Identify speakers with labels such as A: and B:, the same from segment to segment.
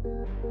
A: You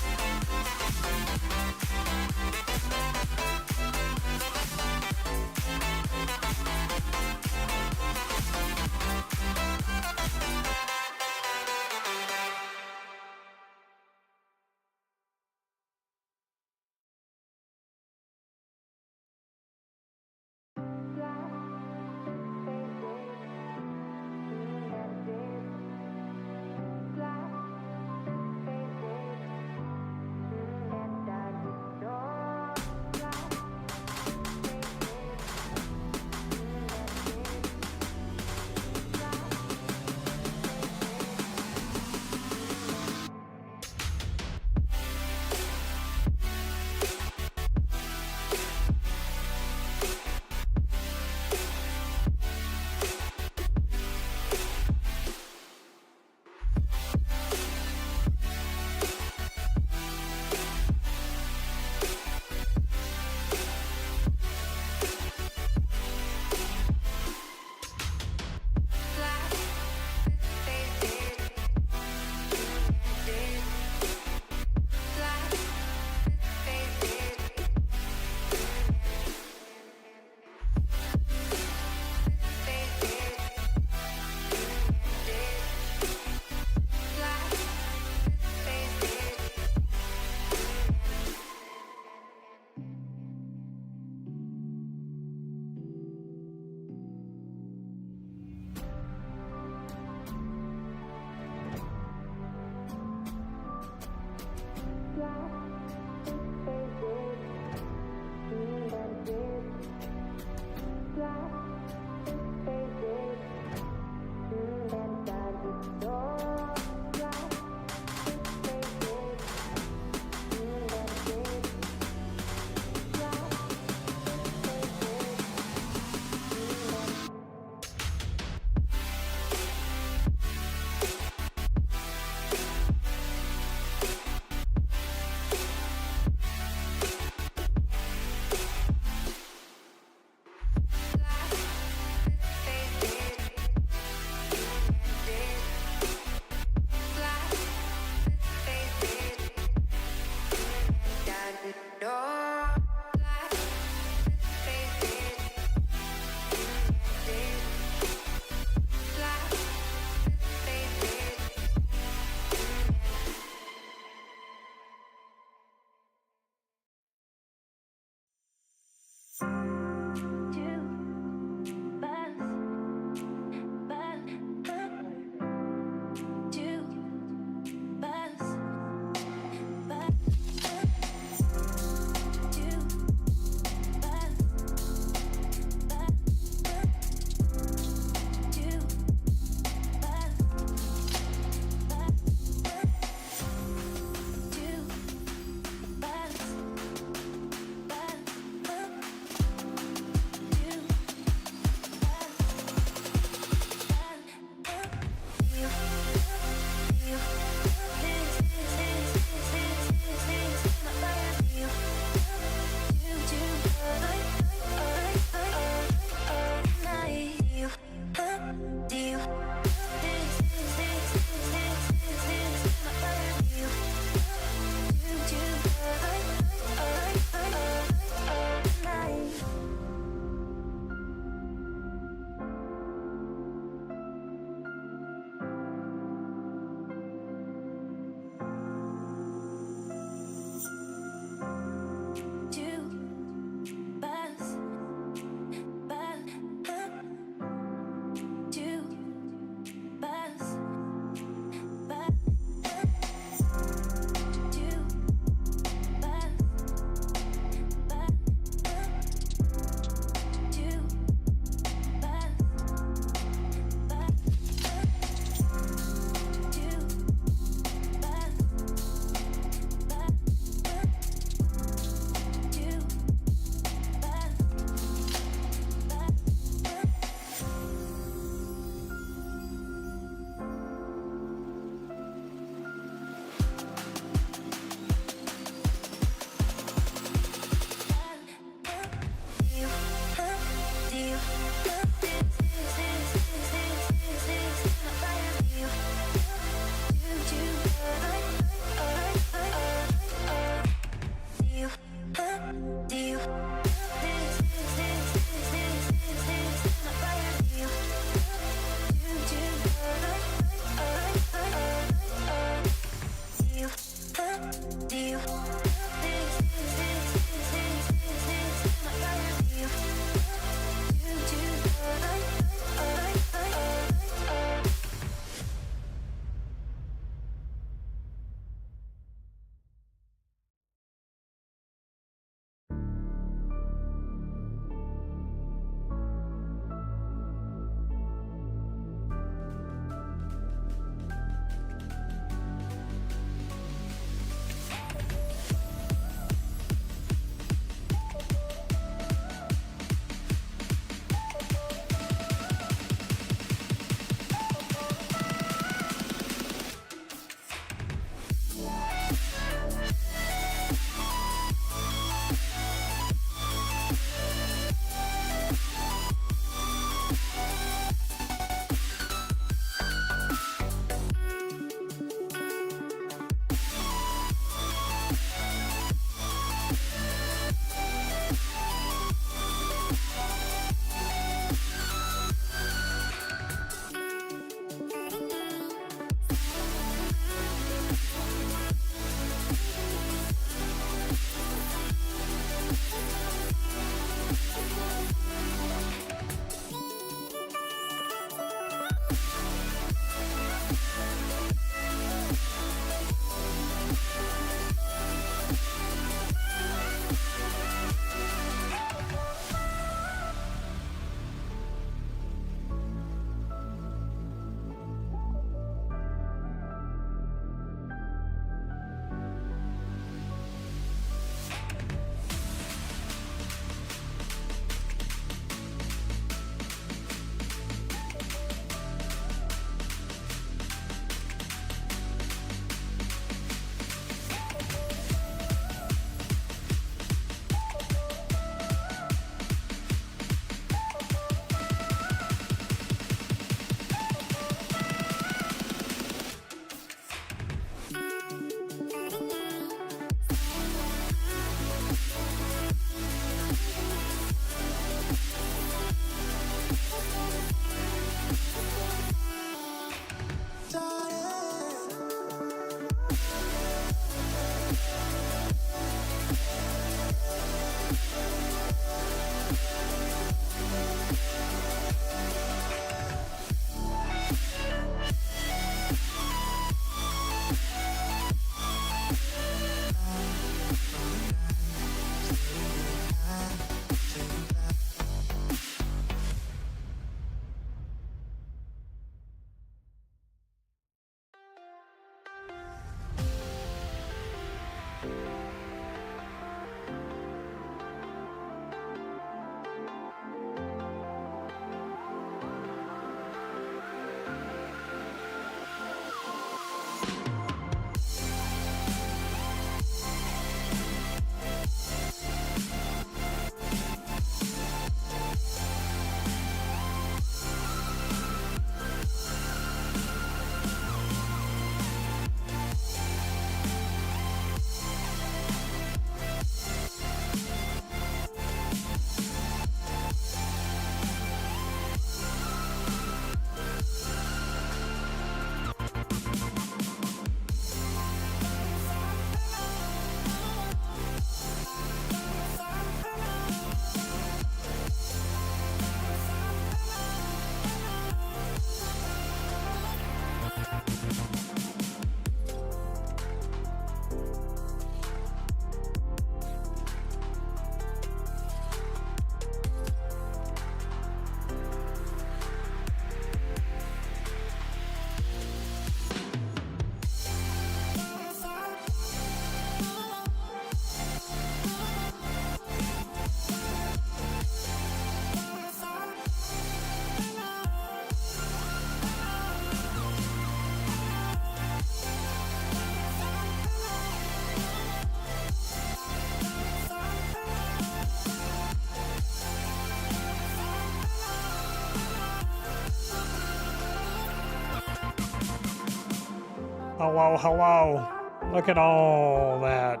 A: Hello, hello. Look at all that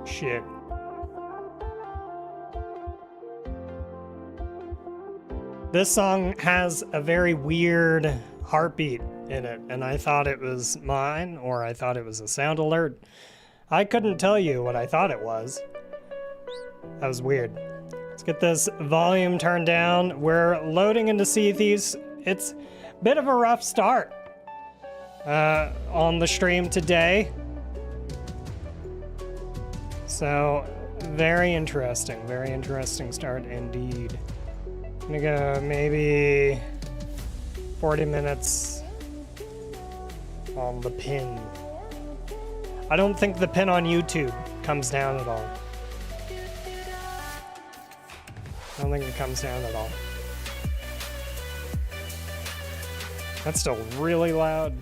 A: shit. This song has a very weird heartbeat in it, and I thought it was mine, or I thought it was a sound alert. I couldn't tell you what I thought it was. That was weird. Let's get this volume turned down. We're loading into Sea of Thieves. It's a bit of a rough start on the stream today. So, very interesting start indeed. I'm gonna go maybe 40 minutes on the pin. I don't think the pin on YouTube comes down at all. I don't think it comes down at all. That's still really loud.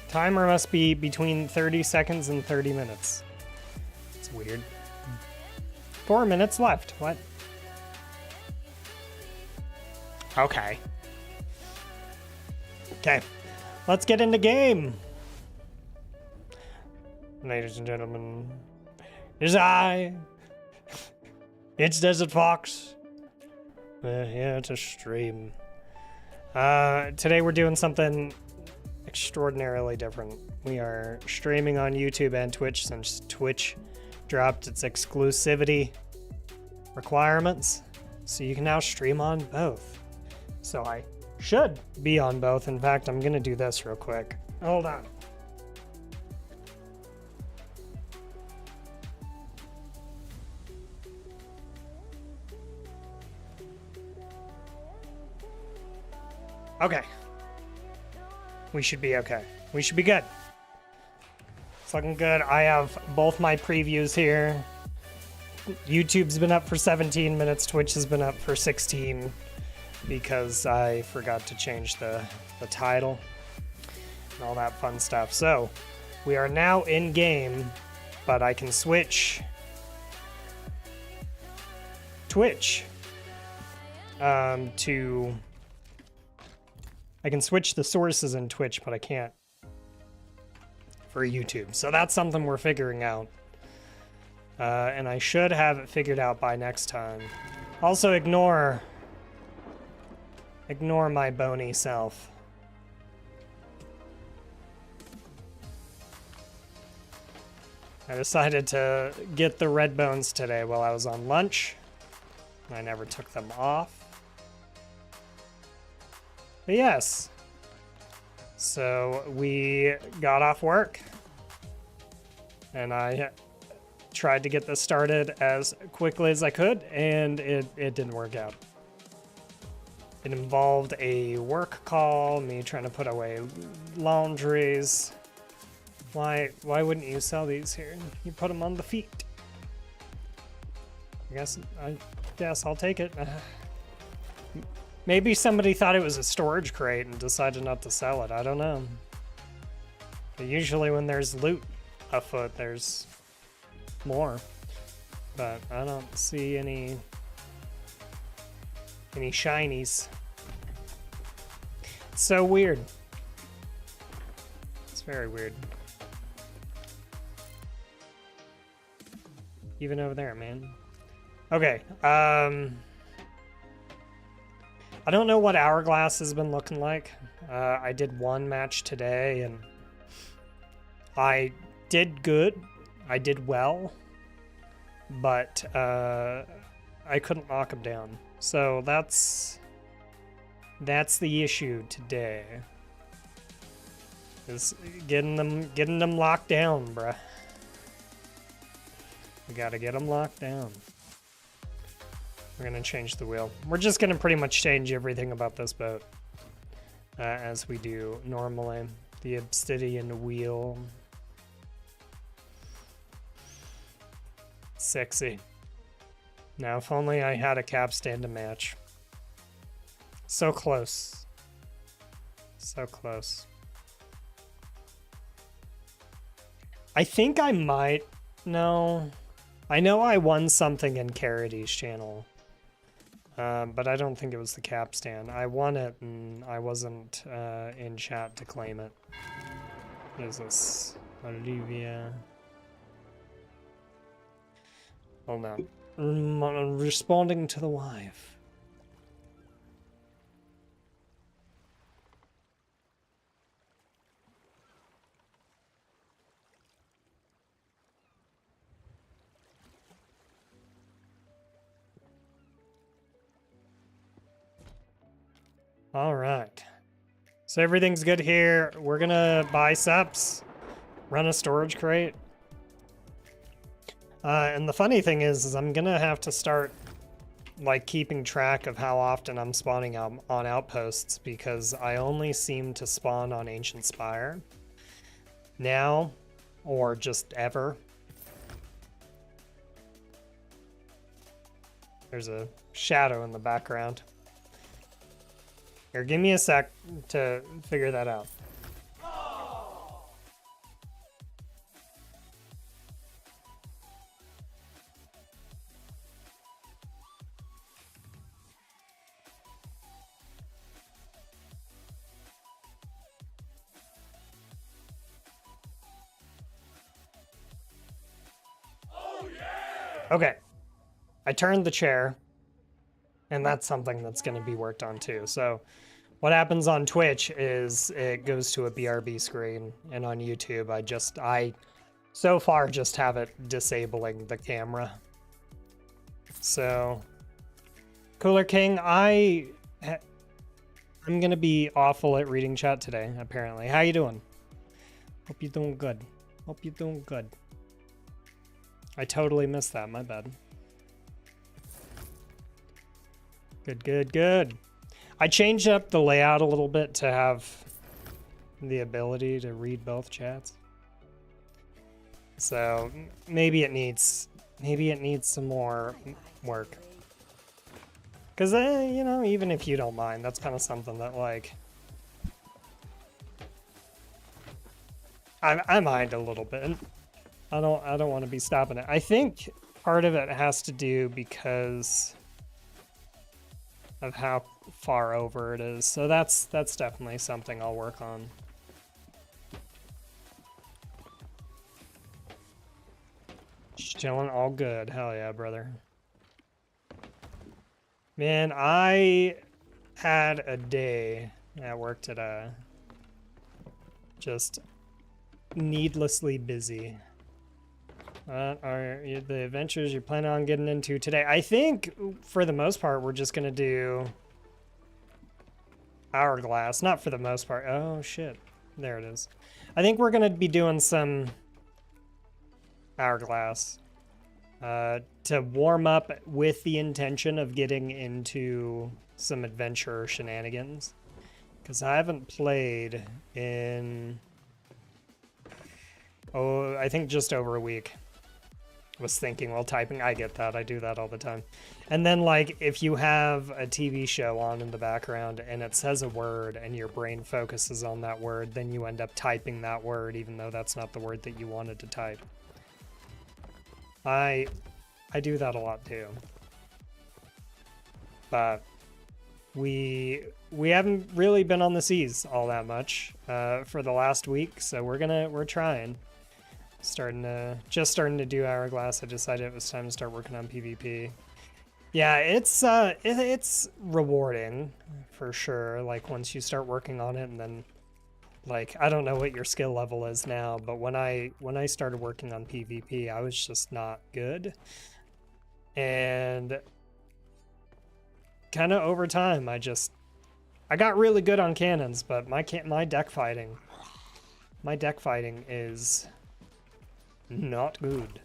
A: Timer must be between 30 seconds and 30 minutes. It's weird. 4 minutes left. What? Okay. Okay. Let's get into game. Ladies and gentlemen, it's I. It's Desert Fox. Yeah, it's a stream. Today we're doing something extraordinarily different. We are streaming on YouTube and Twitch since Twitch dropped its exclusivity requirements. So you can now stream on both. So I should be on both. In fact, I'm gonna do this real quick. Hold on. Okay. We should be okay. We should be good. It's looking good. I have both my previews here. YouTube's been up for 17 minutes. Twitch has been up for 16 because I forgot to change the title and all that fun stuff. So we are now in game, but I can switch Twitch to... I can switch the sources in Twitch, but I can't for YouTube. So that's something we're figuring out. And I should have it figured out by next time. Also ignore my bony self. I decided to get the red bones today while I was on lunch. I never took them off. But yes, so we got off work and I tried to get this started as quickly as I could, and it didn't work out. It involved a work call, me trying to put away laundries. Why wouldn't you sell these here? You put them on the feet. I guess I'll take it. Maybe somebody thought it was a storage crate and decided not to sell it. I don't know. But usually when there's loot afoot, there's more. But I don't see any shinies. It's so weird. It's very weird. Even over there, man. Okay, I don't know what Hourglass has been looking like. I did one match today, and I did good. I did well, but I couldn't knock him down. So that's the issue today. Is getting them locked down, bruh. We gotta get them locked down. We're gonna change the wheel. We're just gonna pretty much change everything about this boat as we do normally. The obsidian wheel. Sexy. Now, if only I had a capstan to match. So close. So close. I think I might... No. I know I won something in Carity's channel. But I don't think it was the capstan. I won it and I wasn't in chat to claim it. What is this? Olivia. Hold on. I'm responding to the wife. All right. So everything's good here. We're gonna buy subs, run a storage crate. And the funny thing is I'm gonna have to start like keeping track of how often I'm spawning on outposts, because I only seem to spawn on Ancient Spire now, or just ever. There's a shadow in the background. Here, give me a sec to figure that out. Okay, I turned the chair, and that's something that's going to be worked on too. So what happens on Twitch is it goes to a BRB screen, and on YouTube I so far just have it disabling the camera. So Cooler King, I'm going to be awful at reading chat today, apparently. How you doing? Hope you're doing good. Hope you're doing good. I totally missed that, my bad. Good, good, good. I changed up the layout a little bit to have the ability to read both chats. So maybe it needs some more work. Cause you know, even if you don't mind, that's kind of something that like I mind a little bit. I don't want to be stopping it. I think part of it has to do because of how far over it is. So that's definitely something I'll work on. Just chilling, all good. Hell yeah, brother. Man, I had a day at work today. Just needlessly busy. What are the adventures you're planning on getting into today? I think, for the most part, we're just going to do Hourglass. Not for the most part. Oh, shit. There it is. I think we're going to be doing some Hourglass to warm up with the intention of getting into some adventure shenanigans. Because I haven't played in, I think just over a week. Was thinking while typing. I get that. I do that all the time. And then, like, if you have a TV show on in the background and it says a word and your brain focuses on that word, then you end up typing that word even though that's not the word that you wanted to type. I do that a lot too. But we haven't really been on the seas all that much for the last week, so we're trying. Just starting to do Hourglass. I decided it was time to start working on PvP. Yeah, it's rewarding for sure. Like once you start working on it, and then like I don't know what your skill level is now, but when I started working on PvP, I was just not good. And kind of over time, I got really good on cannons, but my deck fighting is not good.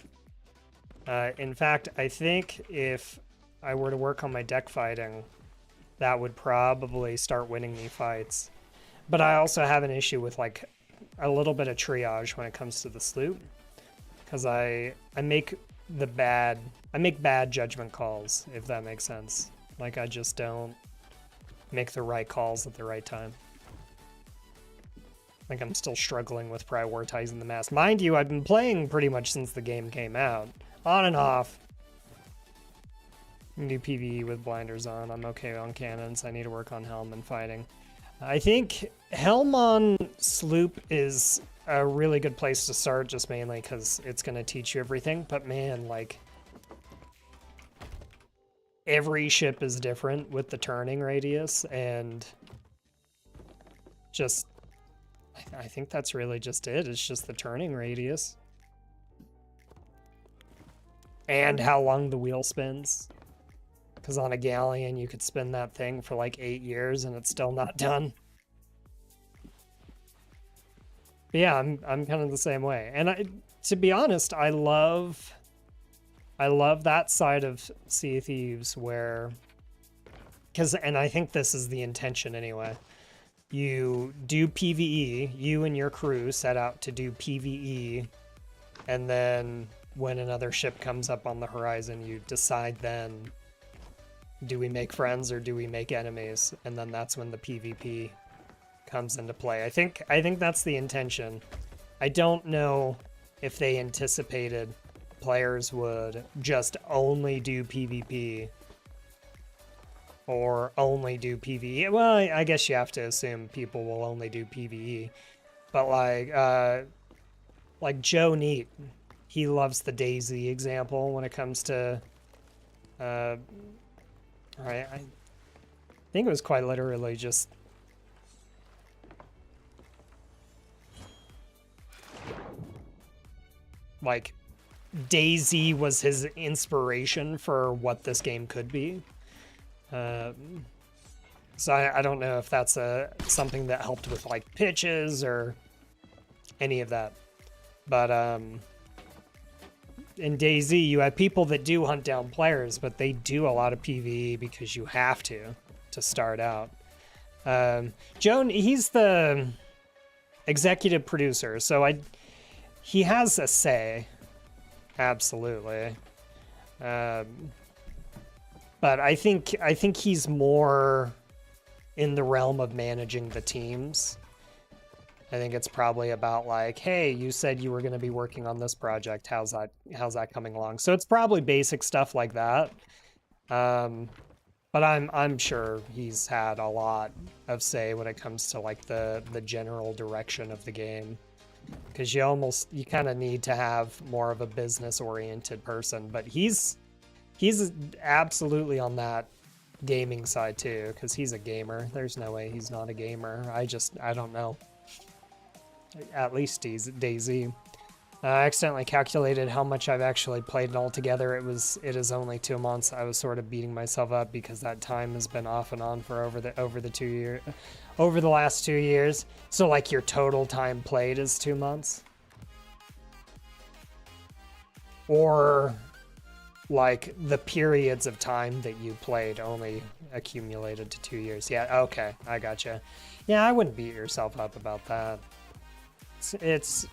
A: In fact, I think if I were to work on my deck fighting, that would probably start winning me fights. But I also have an issue with like a little bit of triage when it comes to the Sloop, because I make bad judgment calls, if that makes sense. Like I just don't make the right calls at the right time. Like I'm still struggling with prioritizing the mass. Mind you, I've been playing pretty much since the game came out. On and off. I can do PvE with blinders on. I'm okay on cannons. I need to work on helm and fighting. I think helm on Sloop is a really good place to start, just mainly because it's going to teach you everything. But man, like, every ship is different with the turning radius, and just, I think that's really just it. It's just the turning radius. And how long the wheel spins. Because on a galleon, you could spin that thing for like 8 years and it's still not done. But yeah, I'm kind of the same way. And to be honest, I love that side of Sea of Thieves where, and I think this is the intention anyway. You do PvE, you and your crew set out to do PvE, and then when another ship comes up on the horizon, you decide then, do we make friends or do we make enemies? And then that's when the PvP comes into play. I think that's the intention. I don't know if they anticipated players would just only do PvP or only do PvE. Well, I guess you have to assume people will only do PvE. But like Joe Neat, he loves the DayZ example when it comes to I think it was quite literally just like DayZ was his inspiration for what this game could be. So I don't know if that's something that helped with like pitches or any of that. But in DayZ, you have people that do hunt down players, but they do a lot of PvE because you have to start out. Joan, he's the executive producer, so he has a say, absolutely. But I think he's more in the realm of managing the teams. I think it's probably about like, hey, you said you were going to be working on this project. How's that coming along? So it's probably basic stuff like that. But I'm sure he's had a lot of say when it comes to like the general direction of the game, because you kind of need to have more of a business oriented person. But he's absolutely on that gaming side too, because he's a gamer. There's no way he's not a gamer. I don't know. At least DayZ. I accidentally calculated how much I've actually played altogether. It is only 2 months. I was sort of beating myself up because that time has been off and on for over the last 2 years. So like your total time played is 2 months, or like the periods of time that you played only accumulated to 2 years. Yeah, okay, I gotcha. Yeah, I wouldn't beat yourself up about that. It's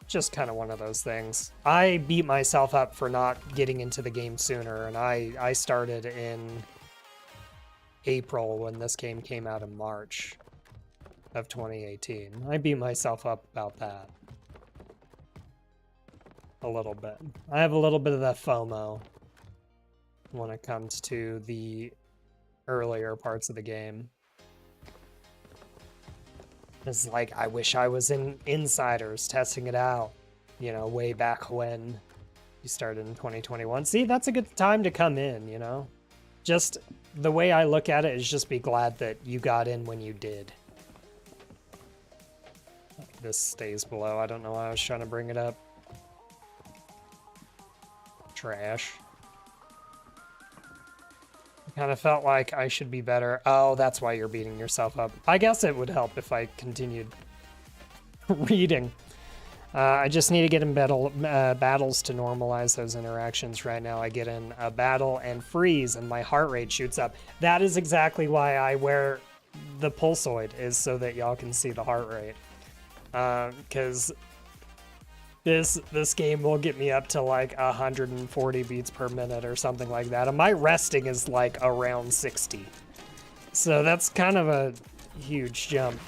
A: just kind of one of those things. I beat myself up for not getting into the game sooner, and I started in April when this game came out in March of 2018. I beat myself up about that a little bit. I have a little bit of that FOMO when it comes to the earlier parts of the game. It's like, I wish I was in Insiders testing it out, you know, way back when you started in 2021. See, that's a good time to come in, you know? Just the way I look at it is just be glad that you got in when you did. This stays below. I don't know why I was trying to bring it up. Trash. Kind of felt like I should be better. Oh, that's why you're beating yourself up. I guess it would help if I continued reading. I just need to get in battles to normalize those interactions. Right now I get in a battle and freeze and my heart rate shoots up. That is exactly why I wear the pulsoid, is so that y'all can see the heart rate. Because this game will get me up to like 140 beats per minute or something like that. And my resting is like around 60. So that's kind of a huge jump.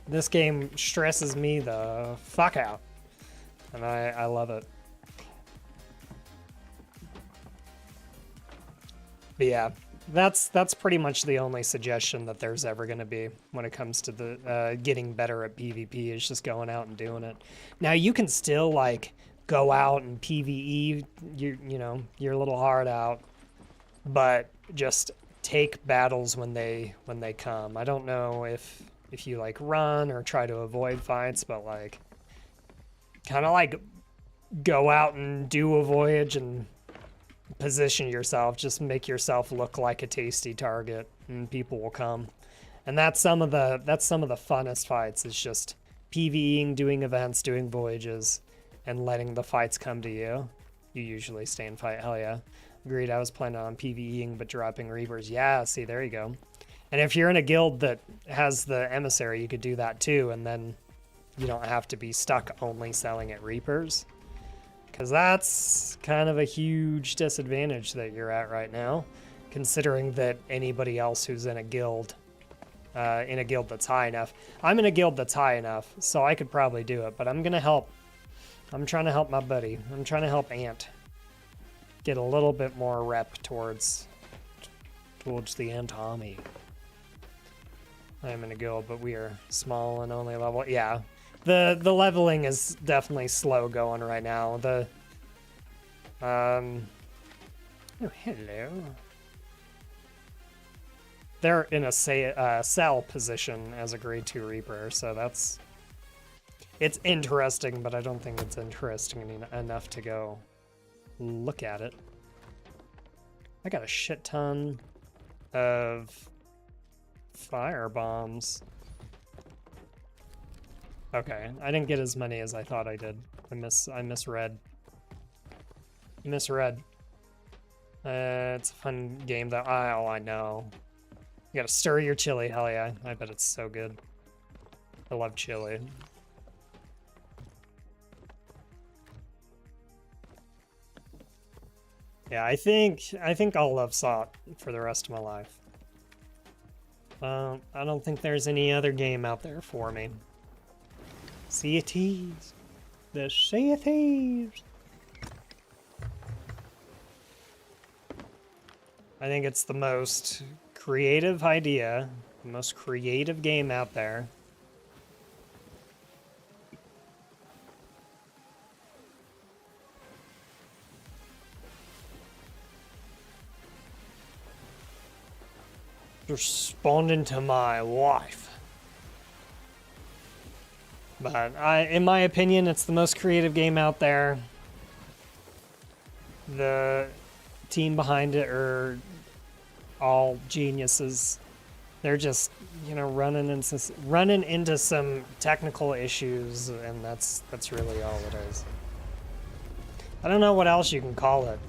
A: This game stresses me the fuck out. And I love it. But yeah, that's pretty much the only suggestion that there's ever going to be when it comes to the getting better at PvP is just going out and doing it. Now you can still like go out and PvE you know your little heart out, but just take battles when they come. I don't know if you like run or try to avoid fights, but like kind of like go out and do a voyage and position yourself, just make yourself look like a tasty target and people will come. And that's some of the funnest fights, is just PvEing, doing events, doing voyages, and letting the fights come to you. You usually stay and fight. Hell yeah. Agreed. I was planning on PvEing but dropping Reapers. Yeah, see, there you go. And if you're in a guild that has the emissary, you could do that too, and then you don't have to be stuck only selling at Reapers. Because that's kind of a huge disadvantage that you're at right now, considering that anybody else who's in a guild that's high enough. I'm in a guild that's high enough, so I could probably do it, but I'm going to help. I'm trying to help my buddy. I'm trying to help Ant get a little bit more rep towards the Ant army. I am in a guild, but we are small and only level. Yeah. The leveling is definitely slow going right now. Oh, hello. They're in a sell position as a grade 2 Reaper, so it's interesting, but I don't think it's interesting enough to go look at it. I got a shit ton of fire bombs. Okay, I didn't get as many as I thought I did. I misread. It's a fun game though. Oh, I know. You gotta stir your chili. Hell yeah. I bet it's so good. I love chili. Yeah, I think I'll love SOT for the rest of my life. I don't think there's any other game out there for me. Sea of Thieves. The Sea of Thieves. I think it's the most creative idea, the most creative game out there. Responding to my wife. But in my opinion, it's the most creative game out there. The team behind it are all geniuses. They're just, you know, running into some technical issues, and that's really all it is. I don't know what else you can call it.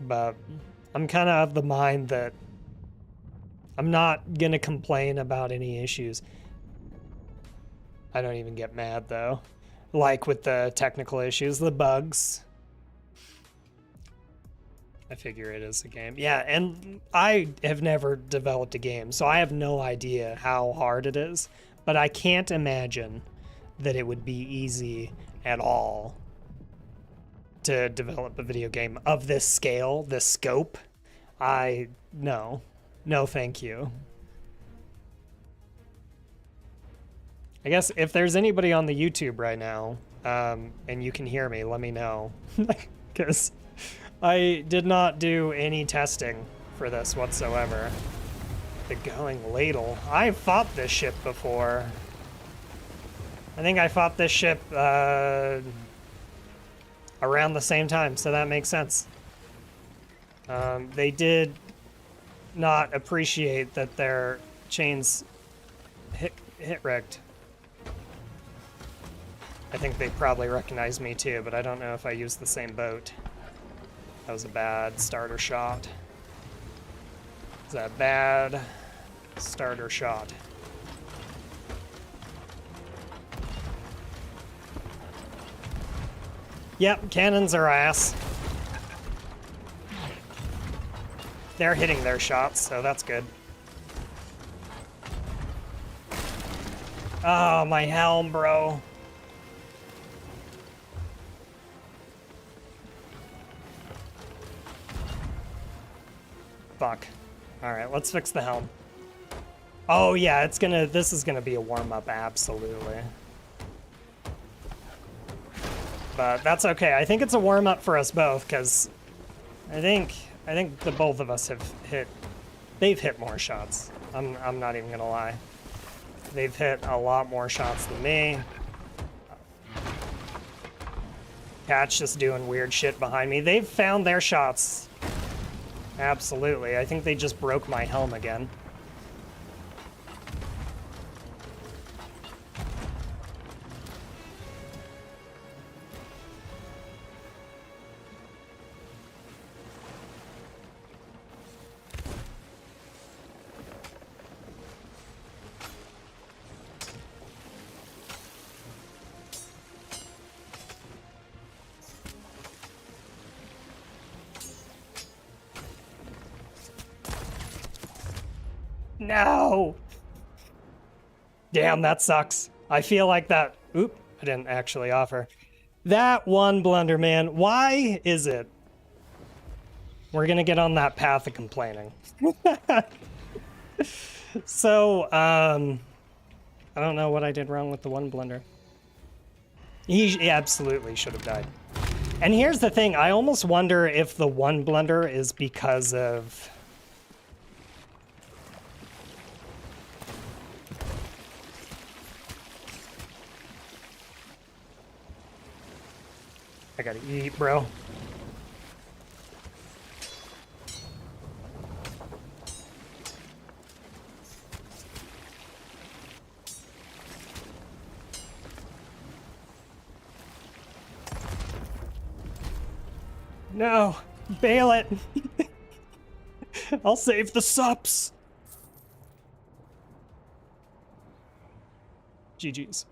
A: But I'm kind of the mind that I'm not gonna complain about any issues. I don't even get mad though. Like with the technical issues, the bugs. I figure it is a game. Yeah, and I have never developed a game, so I have no idea how hard it is. But I can't imagine that it would be easy at all to develop a video game of this scale, this scope. No, thank you. I guess if there's anybody on the YouTube right now, and you can hear me, let me know. Because I did not do any testing for this whatsoever. The Going Ladle. I've fought this ship before. I think I fought this ship around the same time, so that makes sense. They did not appreciate that their chains hit wrecked. I think they probably recognized me too, but I don't know if I used the same boat. That was a bad starter shot. It's a bad starter shot. Yep, cannons are ass. They're hitting their shots, so that's good. Oh, my helm, bro. fuck. Alright, let's fix the helm. Oh yeah, this is gonna be a warm-up, absolutely. But that's okay. I think it's a warm-up for us both, because I think the both of us they've hit more shots. I'm not even gonna lie. They've hit a lot more shots than me. Cat's just doing weird shit behind me. They've found their shots. Absolutely. I think they just broke my helm again. No! Damn, that sucks. I feel like that... Oop, I didn't actually offer. That one blunder, man. Why is it? We're gonna get on that path of complaining. So, I don't know what I did wrong with the one blunder. He absolutely should have died. And here's the thing, I almost wonder if the one blunder is because of... I gotta eat, bro. No, bail it. I'll save the sups. GG's.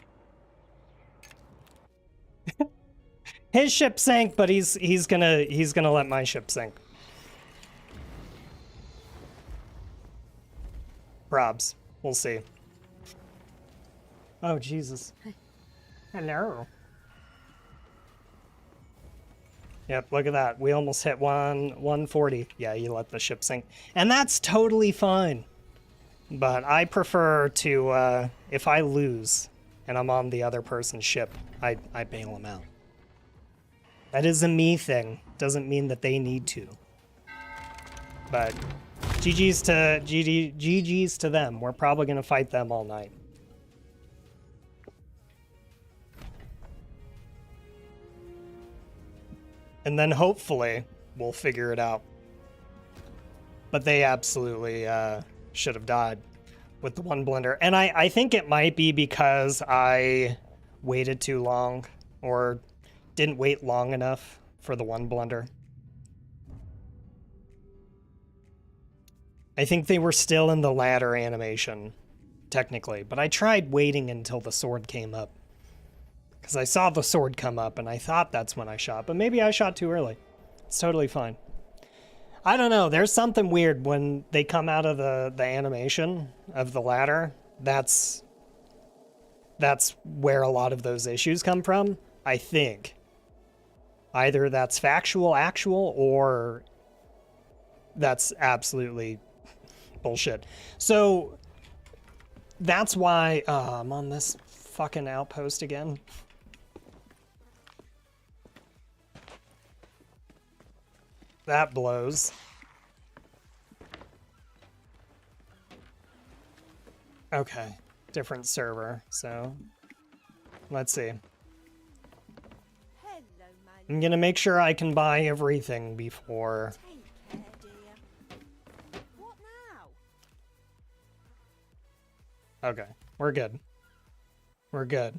A: His ship sank, but he's gonna let my ship sink. Probs. We'll see. Oh Jesus. Hello. Yep, look at that. We almost hit 140. Yeah, you let the ship sink. And that's totally fine. But I prefer to, if I lose and I'm on the other person's ship, I bail them out. That is a me thing. Doesn't mean that they need to. But GG's to them. We're probably going to fight them all night. And then hopefully we'll figure it out. But they absolutely should have died with the one blunder. And I think it might be because I waited too long or didn't wait long enough for the one blunder. I think they were still in the ladder animation, technically. But I tried waiting until the sword came up. Because I saw the sword come up and I thought that's when I shot. But maybe I shot too early. It's totally fine. I don't know. There's something weird when they come out of the animation of the ladder. That's where a lot of those issues come from, I think. Either that's factual, actual, or that's absolutely bullshit. So that's why I'm on this fucking outpost again. That blows. Okay, different server, so let's see. I'm gonna make sure I can buy everything before.
B: Take care, dear. What now?
A: Okay, we're good. We're good.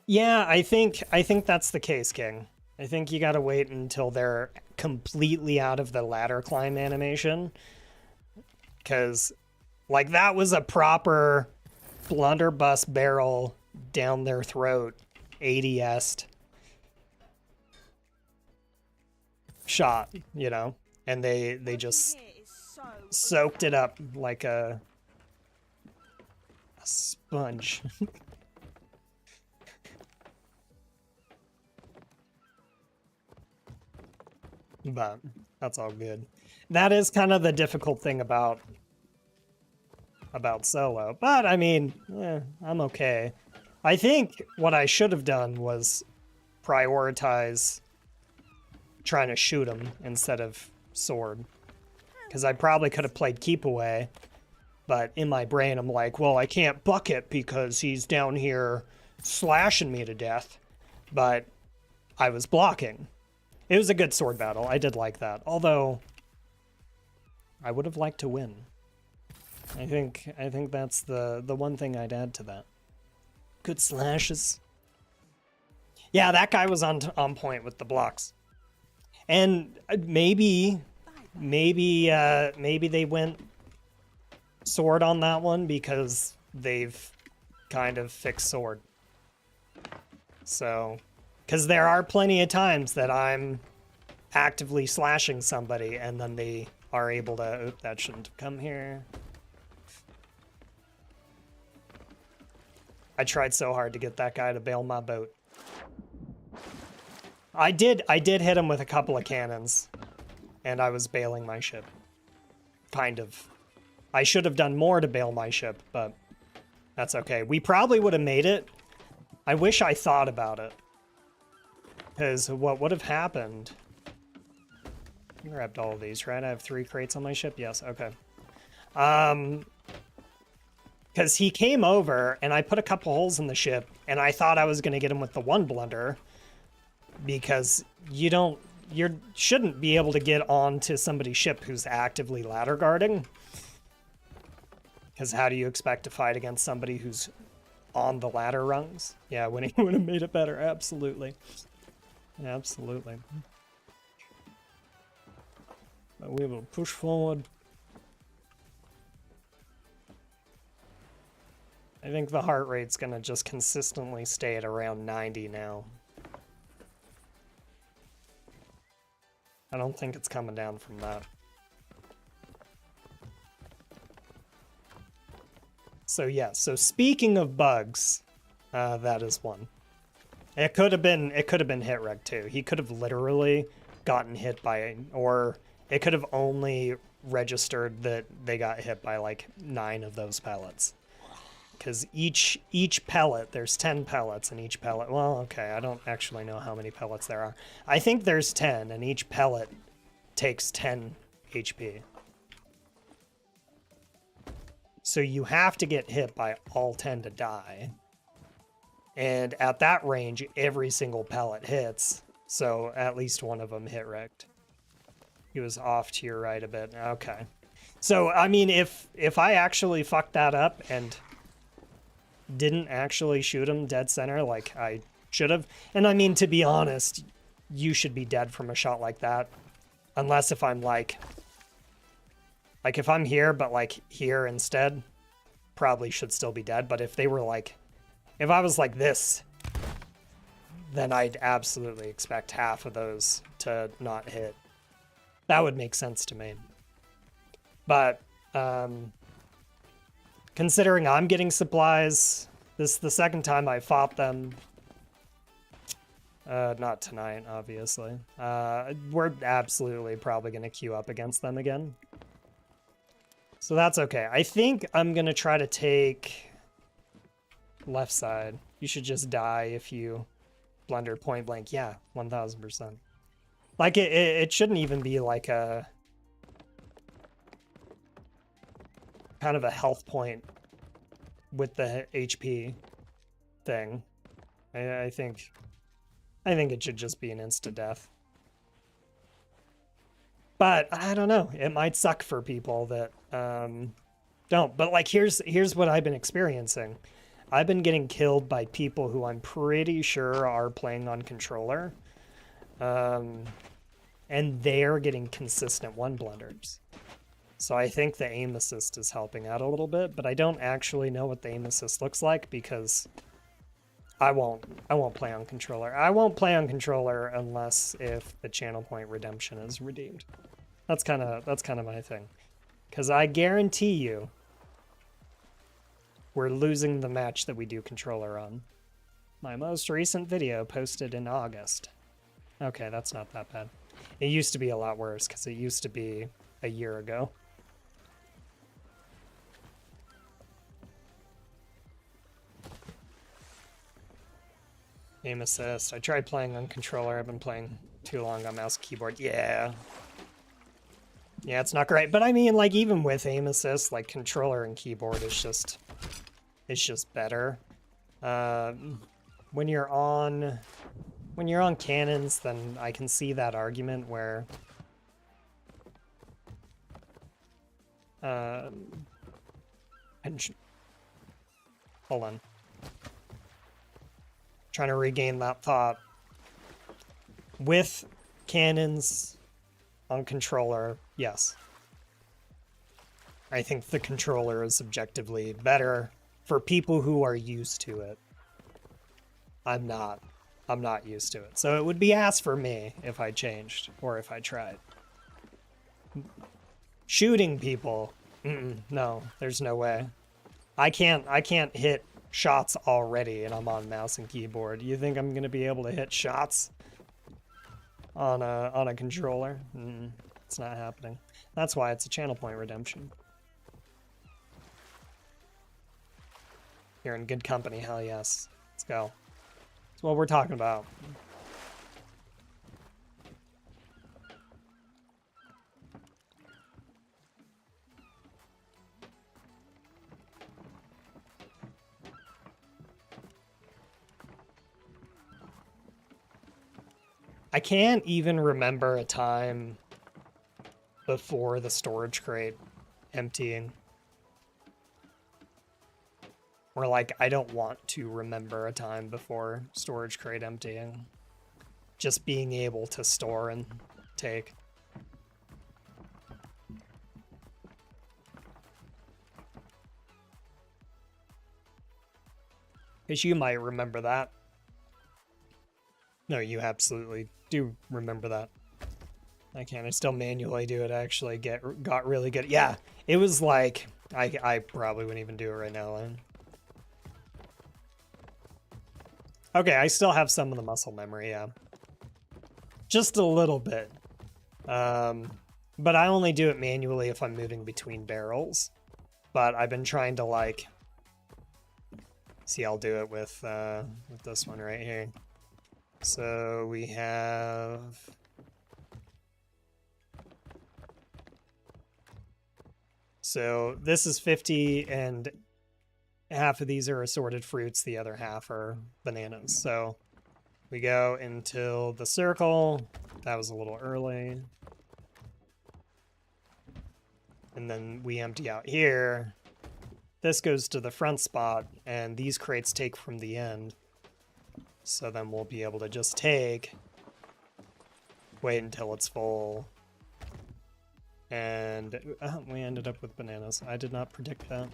A: Yeah, I think that's the case, King. I think you gotta wait until they're completely out of the ladder climb animation. Because, like, that was a proper blunderbuss barrel down their throat, ADS shot, you know? And they just soaked it up like a sponge. But that's all good. that is kind of the difficult thing about solo. But I mean, I'm okay. I think what I should have done was prioritize trying to shoot him instead of sword. Because I probably could have played keep away, but in my brain I'm like, well, I can't bucket because he's down here slashing me to death. But I was blocking. It was a good sword battle. I did like that. Although I would have liked to win. I think that's the one thing I'd add to that. Good slashes. Yeah, that guy was on point with the blocks. And maybe they went sword on that one because they've kind of fixed sword. So, because there are plenty of times that I'm actively slashing somebody and then they are able to, oop, that shouldn't have come here. I tried so hard to get that guy to bail my boat. I did hit him with a couple of cannons, and I was bailing my ship. Kind of. I should have done more to bail my ship, but that's okay. We probably would have made it. I wish I thought about it. Because what would have happened... I grabbed all of these, right? I have 3 crates on my ship? Yes, okay. Because he came over, and I put a couple holes in the ship, and I thought I was going to get him with the 1 blunder, because you shouldn't be able to get onto somebody's ship who's actively ladder guarding. Because how do you expect to fight against somebody who's on the ladder rungs? Yeah, winning would have made it better, absolutely. Absolutely. But we will push forward. I think the heart rate's gonna just consistently stay at around 90 now. I don't think it's coming down from that. So yeah, so speaking of bugs, that is one. It could have been hit wreck too. He could have literally gotten hit by, or it could have only registered that they got hit by like 9 of those pellets. Because each pellet, there's 10 pellets in each pellet. Well, okay, I don't actually know how many pellets there are. I think there's 10, and each pellet takes 10 HP. So you have to get hit by all 10 to die. And at that range, every single pellet hits. So at least one of them hit wrecked. He was off to your right a bit. Okay. So, I mean, if I actually fucked that up and didn't actually shoot him dead center like I should have, and I mean, to be honest, you should be dead from a shot like that. Unless if I'm like if I'm here, but like here instead, probably should still be dead. But if they were like, if I was like this, then I'd absolutely expect half of those to not hit. That would make sense to me. But considering I'm getting supplies, this is the second time I fought them. Not tonight, obviously. We're absolutely probably going to queue up against them again. So that's okay. I think I'm going to try to take left side. You should just die if you blunder point blank. Yeah, 1000%. Like, it shouldn't even be like a kind of a health point with the HP thing. I think it should just be an insta-death. But I don't know. It might suck for people that don't. But like, here's what I've been experiencing. I've been getting killed by people who I'm pretty sure are playing on controller. And they're getting consistent 1 blunders. So I think the aim assist is helping out a little bit, but I don't actually know what the aim assist looks like because I won't play on controller. I won't play on controller unless if the channel point redemption is redeemed. That's kind of my thing. Cuz I guarantee you we're losing the match that we do controller on. My most recent video posted in August. Okay, that's not that bad. It used to be a lot worse cuz it used to be a year ago. Aim assist. I tried playing on controller. I've been playing too long on mouse and keyboard. Yeah. Yeah, it's not great. But I mean, like, even with aim assist, like, controller and keyboard is just... it's just better. When you're on cannons, then I can see that argument where... hold on. Trying to regain that thought. With cannons on controller, yes. I think the controller is objectively better for people who are used to it. I'm not used to it. So it would be ass for me if I changed or if I tried. Shooting people, no, there's no way. I can't hit shots already and I'm on mouse and keyboard. You think I'm gonna be able to hit shots on a controller? It's not happening. That's why it's a channel point redemption. You're in good company, hell yes. Let's go. That's what we're talking about. I can't even remember a time before the storage crate emptying. Or like, I don't want to remember a time before storage crate emptying. Just being able to store and take. Because you might remember that. No, you absolutely do remember that. I can't. I still manually do it. I actually got really good. Yeah, it was like... I probably wouldn't even do it right now, Lynn. Okay, I still have some of the muscle memory, yeah. Just a little bit. But I only do it manually if I'm moving between barrels. But I've been trying to, like... See, I'll do it with this one right here. So we have... So this is 50, and half of these are assorted fruits, the other half are bananas. So we go until the circle. That was a little early. And then we empty out here. This goes to the front spot, and these crates take from the end. So then we'll be able to just take, wait until it's full, and we ended up with bananas. I did not predict that.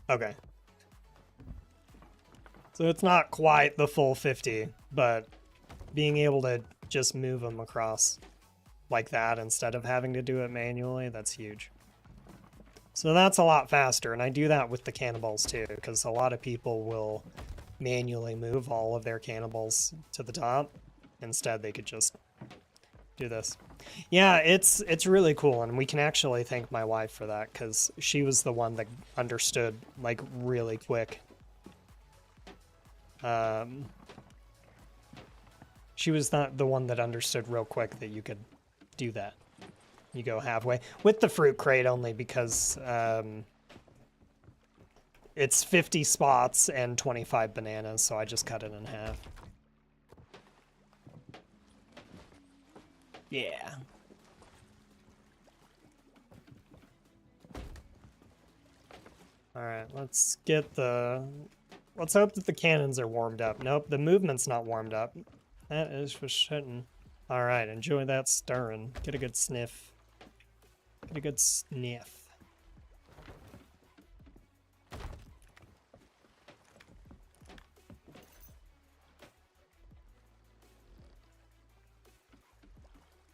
A: Okay. So it's not quite the full 50, but being able to just move them across like that instead of having to do it manually, that's huge. So that's a lot faster, and I do that with the cannonballs too, because a lot of people will manually move all of their cannonballs to the top. Instead, they could just do this. Yeah, it's really cool, and we can actually thank my wife for that, because she was the one that understood, like, really quick. She was not the one that understood real quick that you could do that. You go halfway. With the fruit crate only because it's 50 spots and 25 bananas, so I just cut it in half. Yeah. Alright, let's get the... Let's hope that the cannons are warmed up. Nope, the movement's not warmed up. That is for certain. Alright, enjoy that stirring. Get a good sniff. Get a good sniff.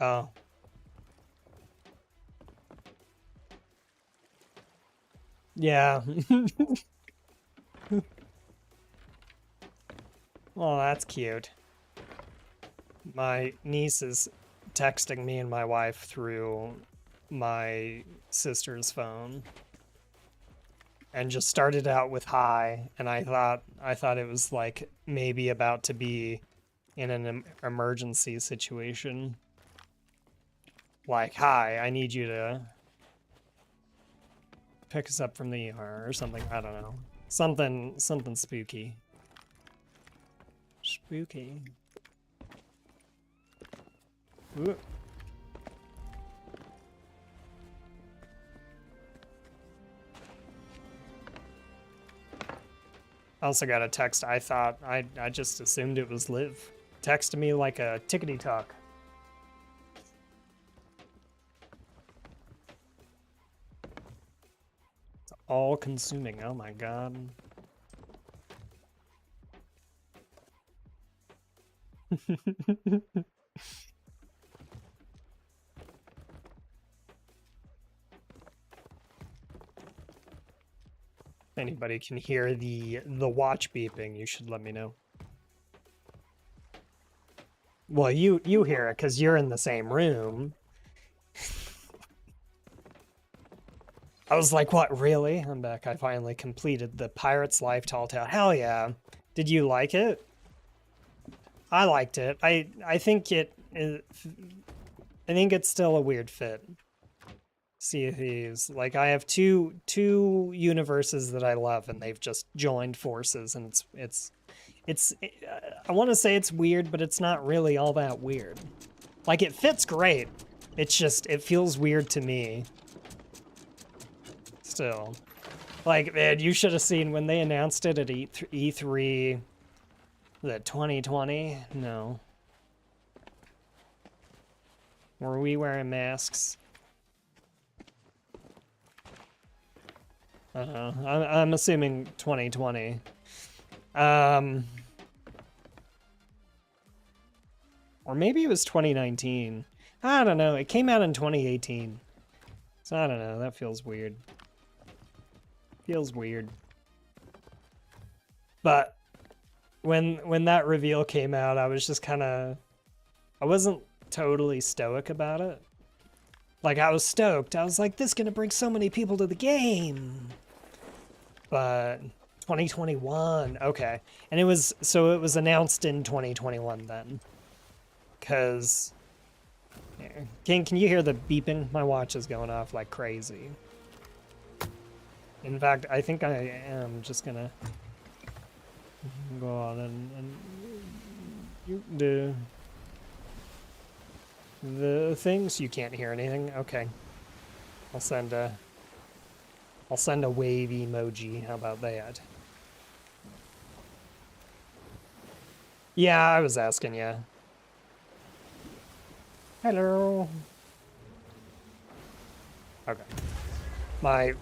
A: Oh. Yeah. Oh, that's cute. My niece is texting me and my wife through my sister's phone, and just started out with hi, and I thought it was like maybe about to be in an emergency situation. Like, hi, I need you to pick us up from the ER or something. I don't know. Something spooky. Spooky. Ooh. I also got a text. I just assumed it was Liv. Texted me like a tickety talk. It's all consuming. Oh my god. If anybody can hear the watch beeping, you should let me know. Well, you hear it because you're in the same room. I was like, what, really? I'm back. I finally completed the Pirate's Life Tall Tale. Hell yeah. Did you like it? I liked it. I think I think it's still a weird fit. Sea of Thieves. Like, I have two universes that I love, and they've just joined forces, and it's I want to say it's weird, but it's not really all that weird. Like, it fits great. It's just, it feels weird to me. Still. Like, man, you should have seen when they announced it at E3, was it 2020? No. Were we wearing masks? I'm assuming 2020. Or maybe it was 2019. I don't know. It came out in 2018. So I don't know. That feels weird. Feels weird. But when that reveal came out, I was just kind of... I wasn't totally stoic about it. Like, I was stoked. I was like, this is going to bring so many people to the game. But 2021, okay. And it was announced in 2021 then. Because, can you hear the beeping? My watch is going off like crazy. In fact, I think I am just gonna go on and you do the things. You can't hear anything. Okay, I'll send a wave emoji. How about that? Yeah, I was asking you. Hello. Okay. My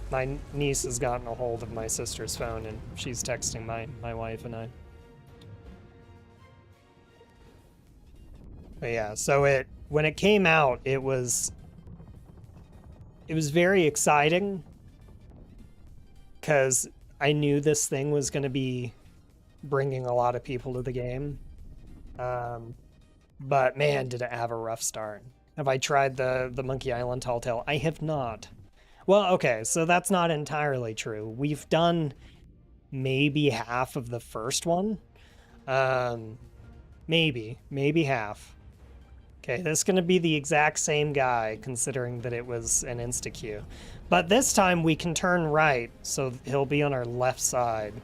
A: niece has gotten a hold of my sister's phone, and she's texting my wife and I. But yeah, so when it came out, it was very exciting because I knew this thing was going to be bringing a lot of people to the game. But man, did it have a rough start. Have I tried the Monkey Island Tall Tale? I have not. Well, okay, so that's not entirely true. We've done maybe half of the first one. Maybe half. Okay, this is going to be the exact same guy, considering that it was an insta-queue. But this time we can turn right, so he'll be on our left side,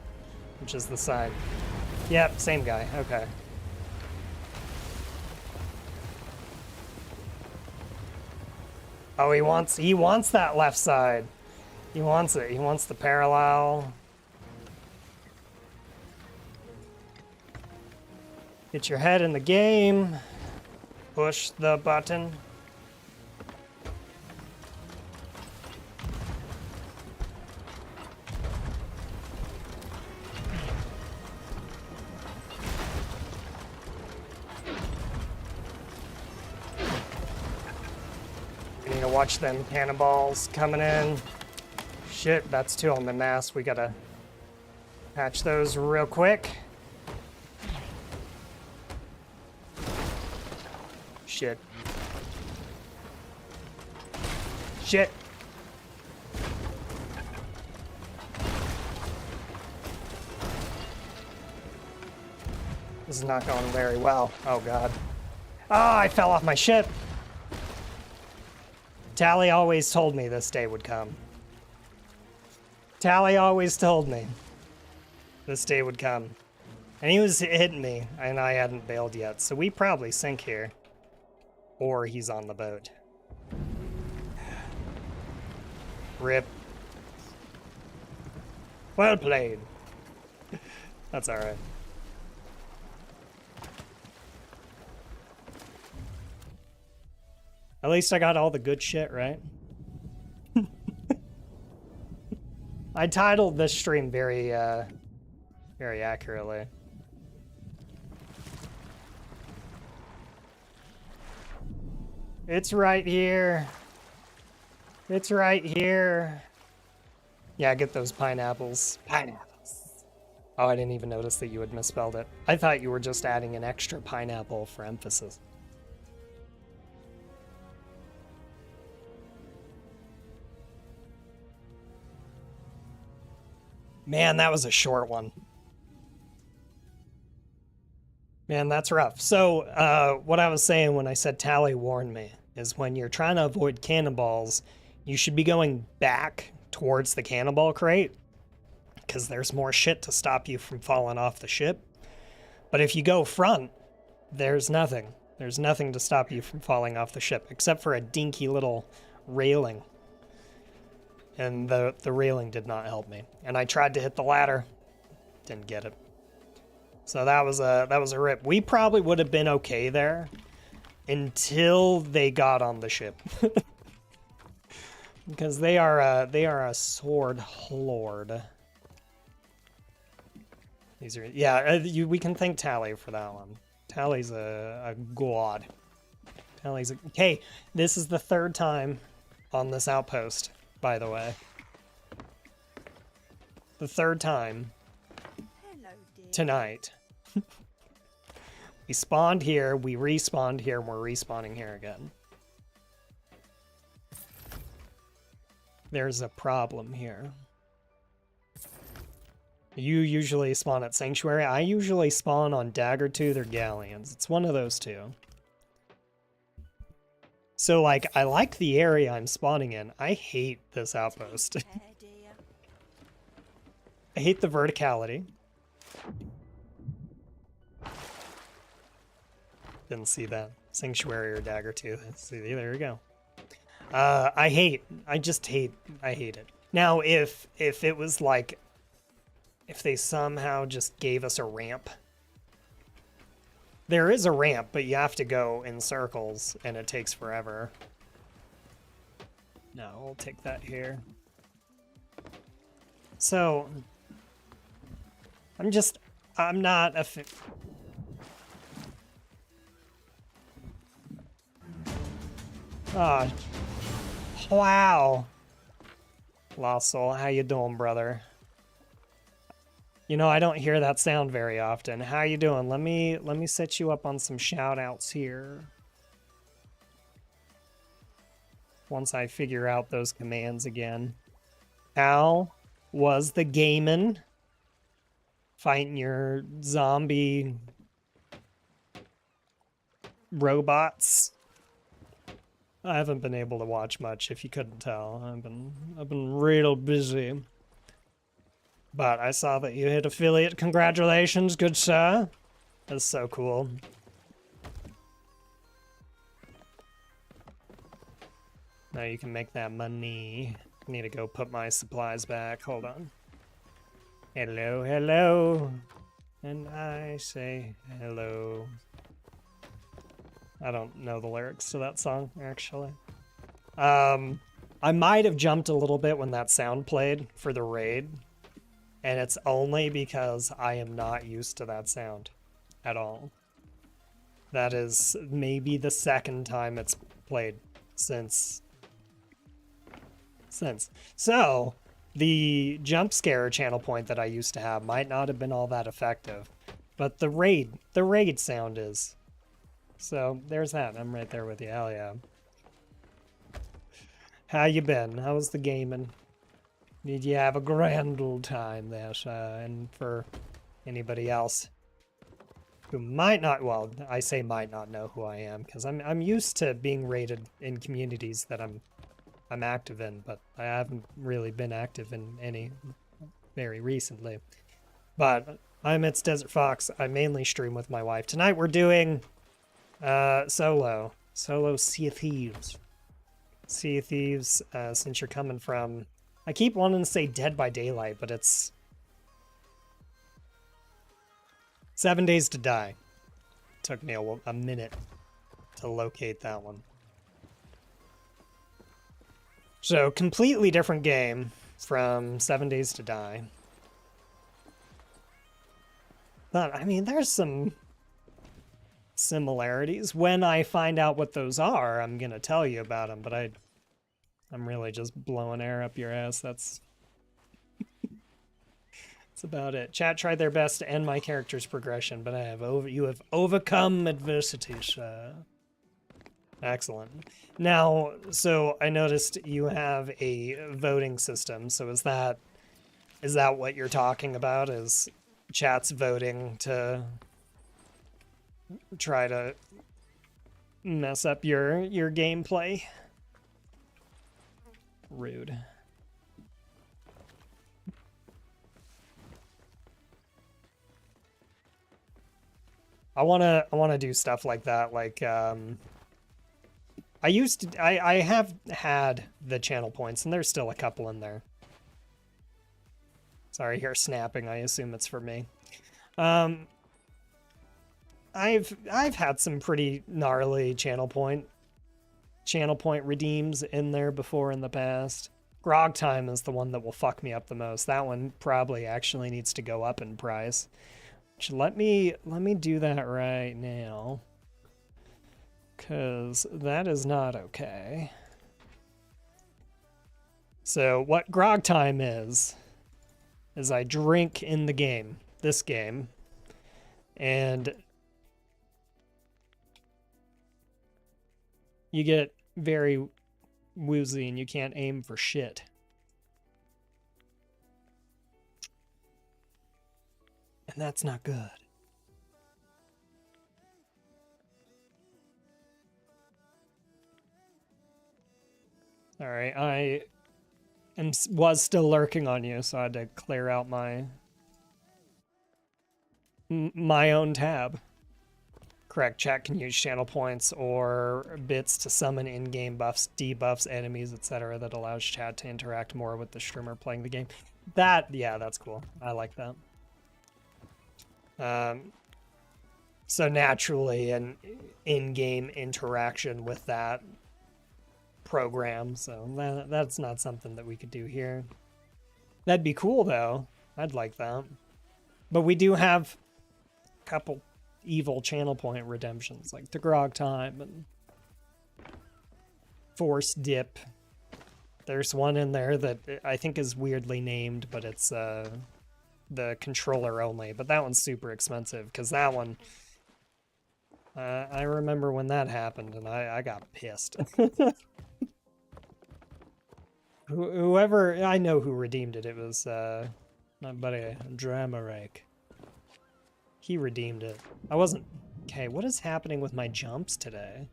A: which is the side. Yep, same guy, okay. Oh, he wants that left side. He wants it. He wants the parallel. Get your head in the game. Push the button. We need to watch them cannonballs coming in. Shit, that's two on the mast. We gotta patch those real quick. Shit. Shit. This is not going very well. Oh, God. Oh, I fell off my ship. Tally always told me this day would come. Tally always told me this day would come. And he was hitting me, and I hadn't bailed yet, so we probably sink here. Or he's on the boat. Rip. Well played. That's alright. At least I got all the good shit, right? I titled this stream very accurately. It's right here. It's right here. Yeah, get those pineapples. Pineapples. Oh, I didn't even notice that you had misspelled it. I thought you were just adding an extra pineapple for emphasis. Man, that was a short one. Man, that's rough. So, what I was saying when I said Tally warned me is when you're trying to avoid cannonballs, you should be going back towards the cannonball crate because there's more shit to stop you from falling off the ship. But if you go front, there's nothing. There's nothing to stop you from falling off the ship except for a dinky little railing. And the railing did not help me. And I tried to hit the ladder, didn't get it. So that was a rip. We probably would have been okay there until they got on the ship. Because they are a sword lord. These are we can thank Tally for that one. Tally's a god. Tally's okay. This is the third time on this outpost, by the way. The third time
B: Hello, dear.
A: tonight. We spawned here, we respawned here, and we're respawning here again. There's a problem here. You usually spawn at Sanctuary. I usually spawn on Daggertooth or Galleons. It's one of those two. So, like, I like the area I'm spawning in. I hate this outpost.
B: Care, dear.
A: I hate the verticality. Didn't see that. Sanctuary or Daggertooth. See, there we go. I hate it. Now, if it was like, if they somehow just gave us a ramp. There is a ramp, but you have to go in circles, and it takes forever. No, we'll take that here. So, I'm not a oh, wow. Lost Soul, how you doing, brother? You know, I don't hear that sound very often. How you doing? Let me set you up on some shout outs here. Once I figure out those commands again. How was the gamin'? Fighting your zombie robots. I haven't been able to watch much, if you couldn't tell. I've been real busy. But I saw that you hit affiliate. Congratulations, good sir. That's so cool. Now you can make that money. I need to go put my supplies back. Hold on. Hello, hello. And I say hello. I don't know the lyrics to that song, actually. I might have jumped a little bit when that sound played for the raid. And it's only because I am not used to that sound at all. That is maybe the second time it's played since. So, the jump scare channel point that I used to have might not have been all that effective. But the raid sound is. So, there's that. I'm right there with you. Hell yeah. How you been? How's the gaming? Did you have a grand old time there? And for anybody else who might not, well, I say might not know who I am, because I'm used to being rated in communities that I'm active in, but I haven't really been active in any very recently. But I'm It's Desert Fox. I mainly stream with my wife. Tonight we're doing solo Sea of Thieves. Sea of Thieves, since you're coming from, I keep wanting to say Dead by Daylight, but it's 7 Days to Die. Took me a minute to locate that one. So, completely different game from 7 Days to Die. But, I mean, there's some similarities. When I find out what those are, I'm gonna tell you about them, but I'm really just blowing air up your ass. That's about it. Chat tried their best to end my character's progression, but you have overcome adversities. Excellent. Now, so I noticed you have a voting system. So is that what you're talking about? Is chat's voting to try to mess up your gameplay? Rude. I wanna do stuff like that. Like I have had the channel points, and there's still a couple in there. Sorry, here snapping. I assume it's for me. I've had some pretty gnarly channel point redeems in there before in the past. Grog time is the one that will fuck me up the most. That one probably actually needs to go up in price. Which let me do that right now, cause that is not okay. So what grog time is I drink in the game, this game, and you get very woozy and you can't aim for shit. And that's not good. All right, I was still lurking on you, so I had to clear out my own tab. Correct, chat can use channel points or bits to summon in-game buffs, debuffs, enemies, etc. that allows chat to interact more with the streamer playing the game. Yeah, that's cool. I like that. So naturally an in-game interaction with that program, so that's not something that we could do here. That'd be cool though. I'd like that. But we do have a couple evil channel point redemptions, like the Grog Time and Force Dip. There's one in there that I think is weirdly named, but it's the controller only, but that one's super expensive, because that one, I remember when that happened, and I got pissed. Whoever, I know who redeemed it. It was my buddy Dramarake. He redeemed it. I wasn't... Okay, what is happening with my jumps today?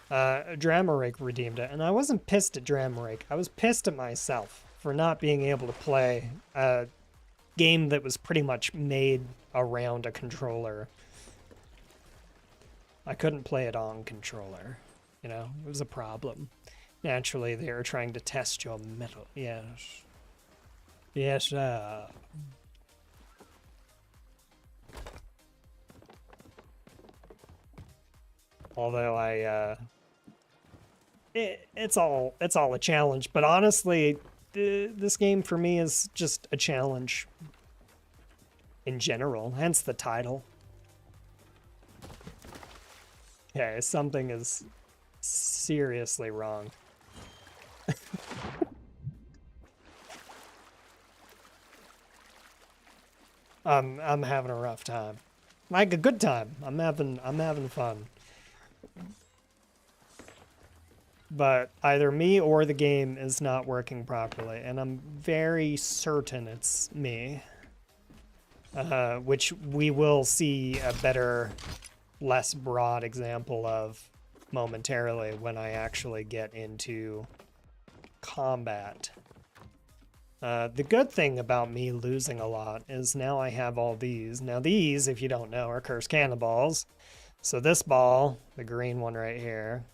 A: Dramarake redeemed it, and I wasn't pissed at Dramarake. I was pissed at myself for not being able to play a game that was pretty much made around a controller. I couldn't play it on controller. You know, it was a problem. Naturally, they were trying to test your metal. Yes. Yes, although it's all a challenge, but honestly, this game for me is just a challenge in general, hence the title. Okay, something is seriously wrong. I'm having a rough time. Like a good time. I'm having fun. but either me or the game is not working properly, and I'm very certain it's me. Which we will see a better, less broad example of momentarily when I actually get into combat. The good thing about me losing a lot is now I have all these. Now these, if you don't know, are cursed cannonballs. So this ball, the green one right here,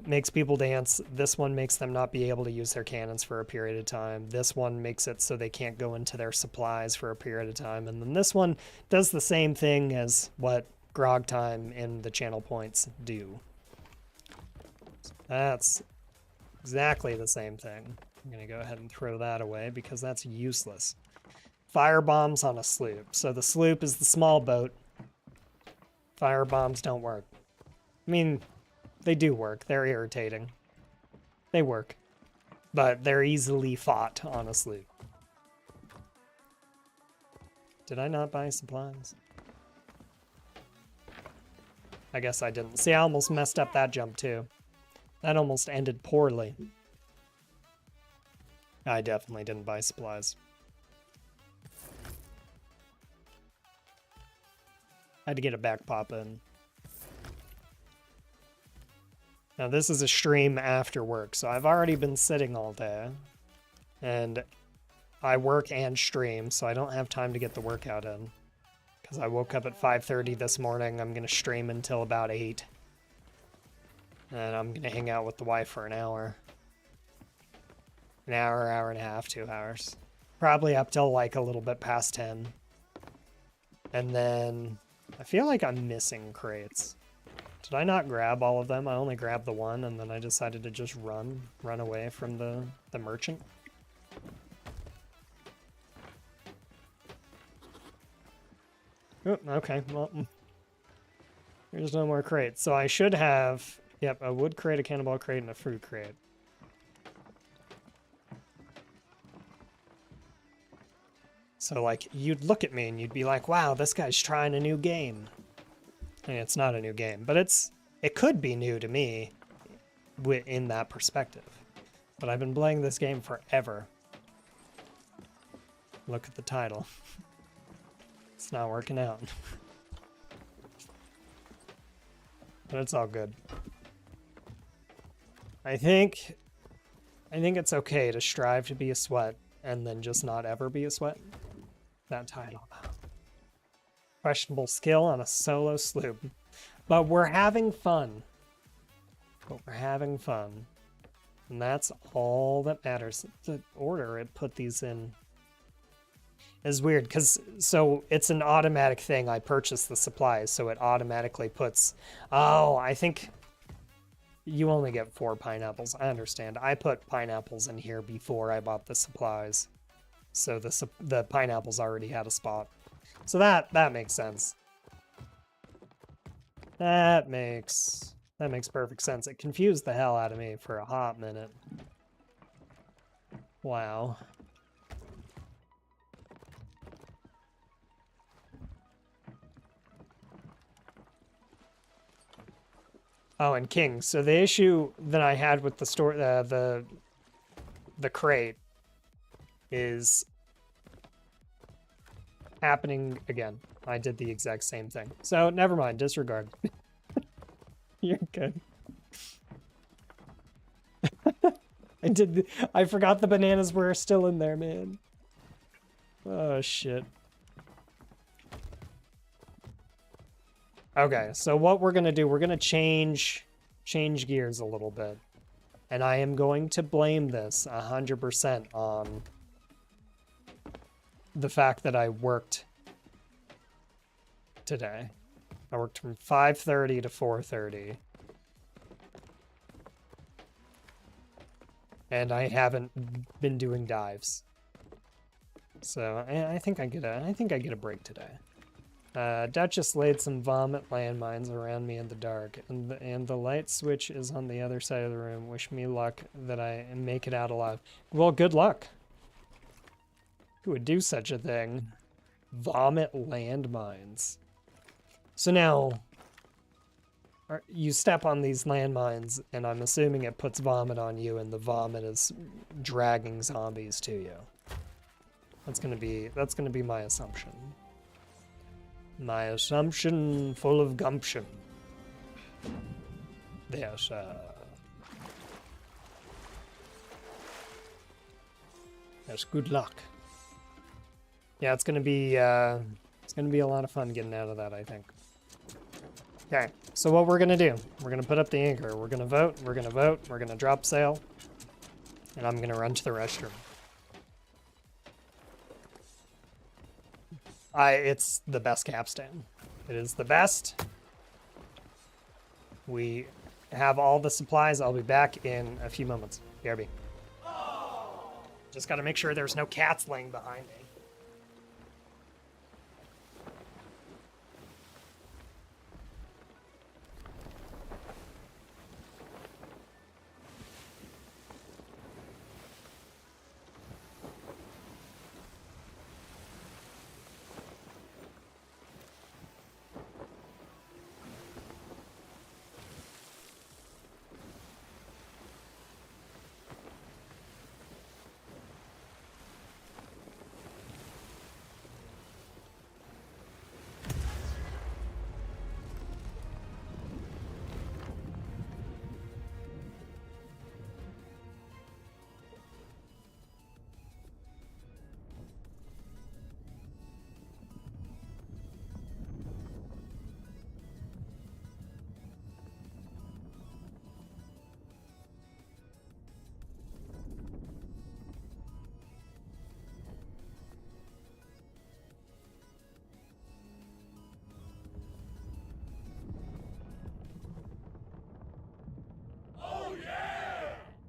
A: makes people dance. This one makes them not be able to use their cannons for a period of time. This one makes it so they can't go into their supplies for a period of time. And then this one does the same thing as what grog time and the channel points do. So that's exactly the same thing. I'm going to go ahead and throw that away because that's useless. Fire bombs on a sloop. So the sloop is the small boat. Fire bombs don't work. I mean, they do work. They're irritating. They work. But they're easily fought on a sloop. Did I not buy supplies? I guess I didn't. See, I almost messed up that jump too. That almost ended poorly. I definitely didn't buy supplies. I had to get a back pop in. Now this is a stream after work, so I've already been sitting all day. And I work and stream, so I don't have time to get the workout in. Because I woke up at 5:30 this morning, I'm going to stream until about 8. And I'm going to hang out with the wife for an hour. An hour, hour and a half, 2 hours. Probably up till like a little bit past 10. And then I feel like I'm missing crates. Did I not grab all of them? I only grabbed the one and then I decided to just run away from the merchant. Oh, okay, well, there's no more crates. So I should have, yep, a wood crate, a cannonball crate, and a fruit crate. So, like, you'd look at me and you'd be like, wow, this guy's trying a new game. And it's not a new game, but it could be new to me in that perspective. But I've been playing this game forever. Look at the title. It's not working out. But it's all good. I think it's okay to strive to be a sweat and then just not ever be a sweat. That title. Questionable skill on a solo sloop. But we're having fun. And that's all that matters. The order it put these in is weird, because so it's an automatic thing. I purchased the supplies, so it automatically puts... Oh, I think you only get 4 pineapples. I understand. I put pineapples in here before I bought the supplies. So the pineapples already had a spot. So that makes sense. That makes perfect sense. It confused the hell out of me for a hot minute. Wow. Oh, and King. So the issue that I had with the store, the crate, is happening again. I did the exact same thing. So never mind. Disregard. You're good. I forgot the bananas were still in there, man. Oh shit. Okay, so what we're gonna do, we're gonna change gears a little bit. And I am going to blame this 100% on the fact that I worked today. I worked from 5:30 to 4:30. And I haven't been doing dives. So I think I get a break today. Duchess laid some vomit landmines around me in the dark, and the light switch is on the other side of the room. Wish me luck that I make it out alive. Well, good luck. Who would do such a thing? Vomit landmines. So now, you step on these landmines, and I'm assuming it puts vomit on you, and the vomit is dragging zombies to you. That's gonna be my assumption. My assumption full of gumption. Yes, yes, good luck. Yeah, it's gonna be a lot of fun getting out of that, I think. Okay, so what we're gonna do, we're gonna put up the anchor, we're gonna vote, we're gonna drop sail, and I'm gonna run to the restroom. It's the best capstan. It is the best. We have all the supplies. I'll be back in a few moments. BRB. Just gotta make sure there's no cats laying behind me.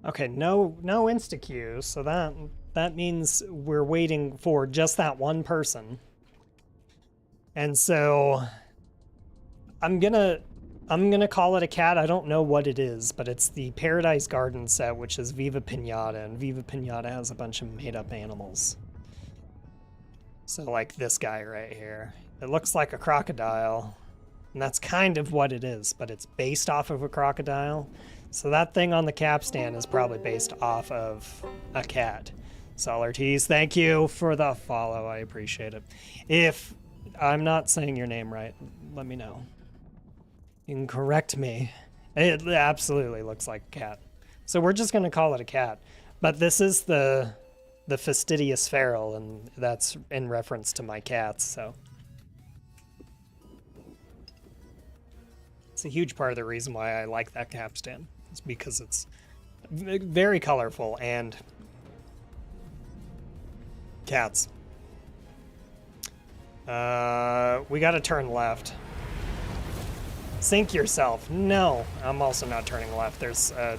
A: Okay, no insta-queue, so that means we're waiting for just that one person. And so I'm gonna call it a cat. I don't know what it is, but it's the Paradise Garden set, which is Viva Pinata, and Viva Pinata has a bunch of made-up animals. So like this guy right here. It looks like a crocodile, and that's kind of what it is, but it's based off of a crocodile. So that thing on the capstan is probably based off of a cat. Solartees, thank you for the follow. I appreciate it. If I'm not saying your name right, let me know. You can correct me. It absolutely looks like a cat. So we're just going to call it a cat. But this is the fastidious feral, and that's in reference to my cats, so. It's a huge part of the reason why I like that capstan. It's because it's very colorful and cats. We gotta turn left. Sink yourself. No, I'm also not turning left. There's a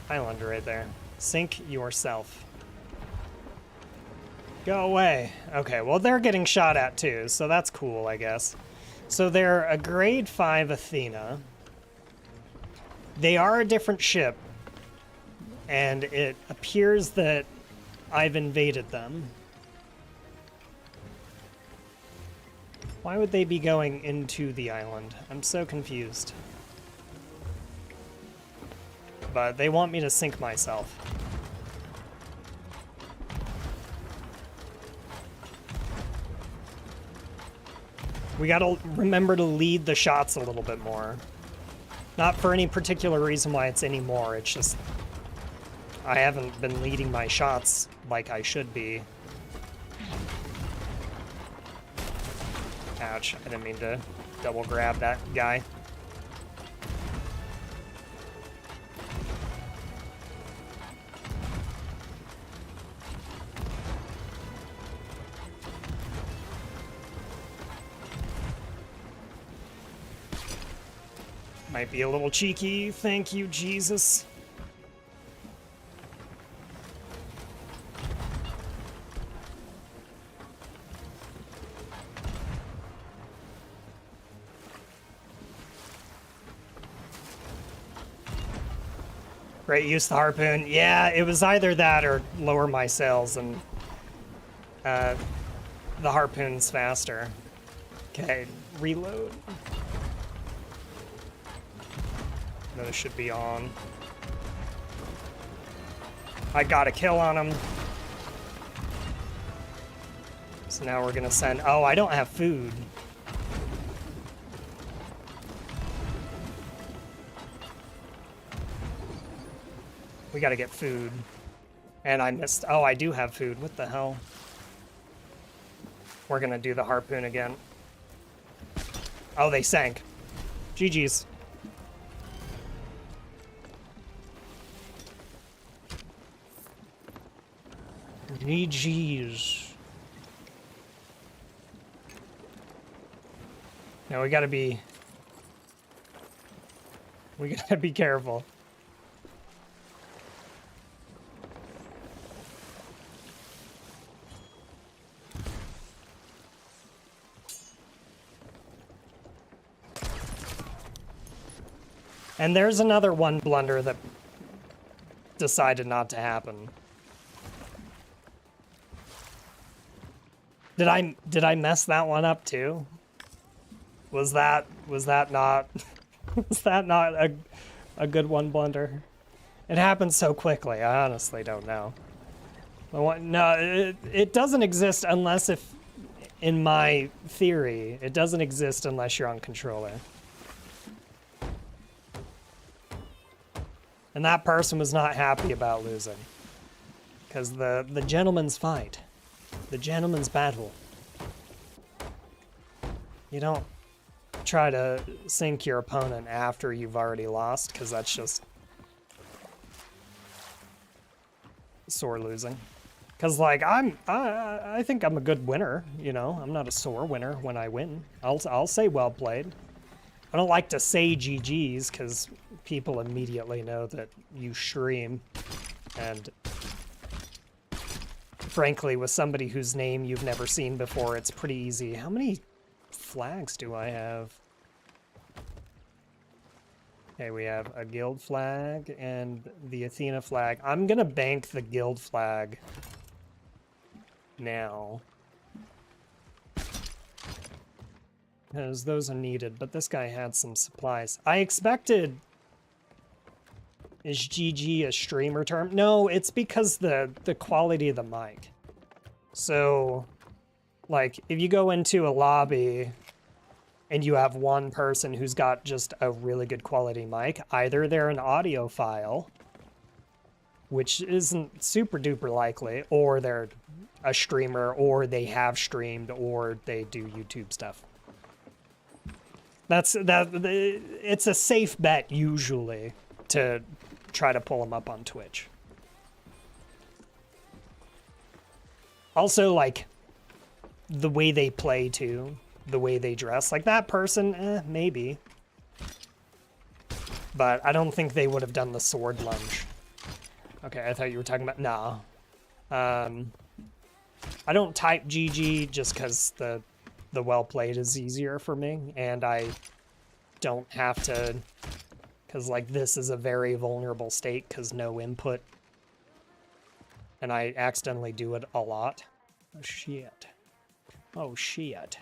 A: island right there. Sink yourself. Go away. Okay, well, they're getting shot at too, so that's cool, I guess. So they're a grade 5 Athena. They are a different ship, and it appears that I've invaded them. Why would they be going into the island? I'm so confused. But they want me to sink myself. We gotta remember to lead the shots a little bit more. Not for any particular reason why it's any more, it's just I haven't been leading my shots like I should be. Ouch, I didn't mean to double grab that guy. Might be a little cheeky, thank you, Jesus. Great, use the harpoon. Yeah, it was either that or lower my sails, and the harpoon's faster. Okay, reload. Those should be on. I got a kill on him. So now we're gonna send... Oh, I don't have food. We gotta get food. And I missed... Oh, I do have food. What the hell? We're gonna do the harpoon again. Oh, they sank. GG's. GG's. Now we gotta be careful. And there's another one blunder that decided not to happen. Did I mess that one up too? Was that not was that not a good one blunder? It happened so quickly. I honestly don't know. No, it doesn't exist unless if, in my theory, it doesn't exist unless you're on controller. And that person was not happy about losing. Because the gentleman's fight. The gentleman's battle. You don't try to sink your opponent after you've already lost, because that's just sore losing. Because, like, I think I'm a good winner, you know? I'm not a sore winner when I win. I'll say well played. I don't like to say GG's, because people immediately know that you stream. And frankly, with somebody whose name you've never seen before, it's pretty easy. How many flags do I have? Okay, we have a guild flag and the Athena flag. I'm gonna bank the guild flag now, because those are needed, but this guy had some supplies. I expected... Is GG a streamer term? No, it's because the quality of the mic. So, like, if you go into a lobby and you have one person who's got just a really good quality mic, either they're an audiophile, which isn't super duper likely, or they're a streamer, or they have streamed, or they do YouTube stuff. It's a safe bet usually to try to pull them up on Twitch. Also, like, the way they play too, the way they dress, like that person, maybe. But I don't think they would have done the sword lunge. Okay, I thought you were talking about, no. I don't type GG just because the well played is easier for me, and I don't have to, because like this is a very vulnerable state because no input, and I accidentally do it a lot. Oh shit. Oh shit.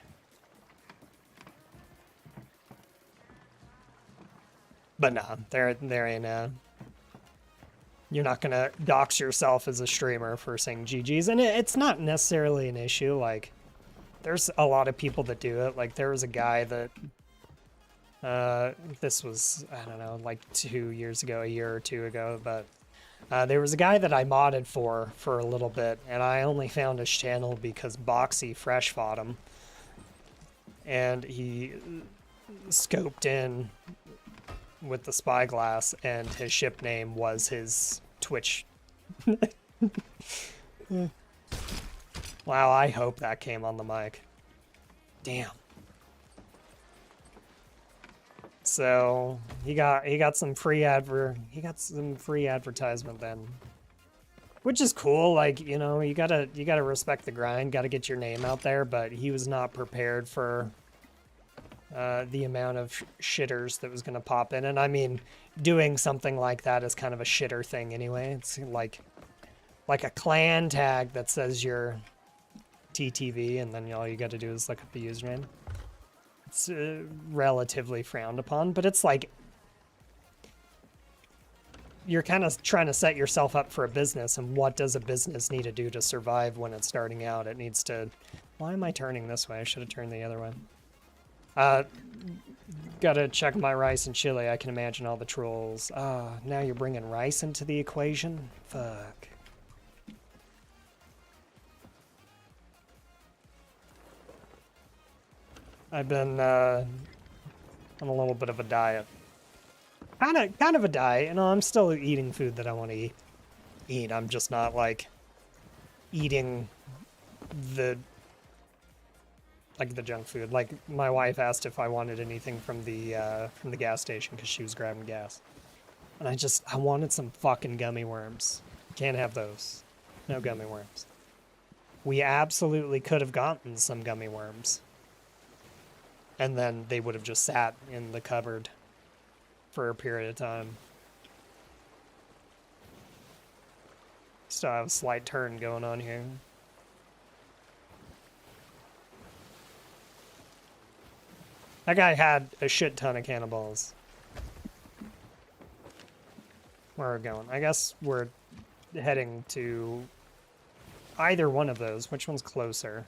A: But nah, there ain't a... You're not gonna dox yourself as a streamer for saying GG's, and it's not necessarily an issue. Like, there's a lot of people that do it. Like, there was a guy that, this was, I don't know, like 2 years ago, a year or two ago, but there was a guy that I modded for a little bit, and I only found his channel because Boxy fresh fought him, and he scoped in with the spyglass, and his ship name was his Twitch. Wow, I hope that came on the mic. Damn. So he got some free advertisement then, which is cool. Like, you know, you gotta respect the grind, gotta get your name out there. But he was not prepared for the amount of shitters that was gonna pop in. And I mean, doing something like that is kind of a shitter thing anyway. It's like a clan tag that says you're TTV, and then all you got to do is look up the username. It's relatively frowned upon, but it's like, you're kind of trying to set yourself up for a business, and what does a business need to do to survive when it's starting out? It needs to... Why am I turning this way? I should have turned the other way. Gotta check my rice and chili. I can imagine all the trolls. Now you're bringing rice into the equation? Fuck. I've been on a little bit of a diet. Kind of a diet. You know, I'm still eating food that I want to eat. I'm just not like eating the junk food. Like my wife asked if I wanted anything from the gas station because she was grabbing gas, and I wanted some fucking gummy worms. Can't have those. No gummy worms. We absolutely could have gotten some gummy worms, and then they would have just sat in the cupboard for a period of time. Still have a slight turn going on here. That guy had a shit ton of cannonballs. Where are we going? I guess we're heading to either one of those. Which one's closer?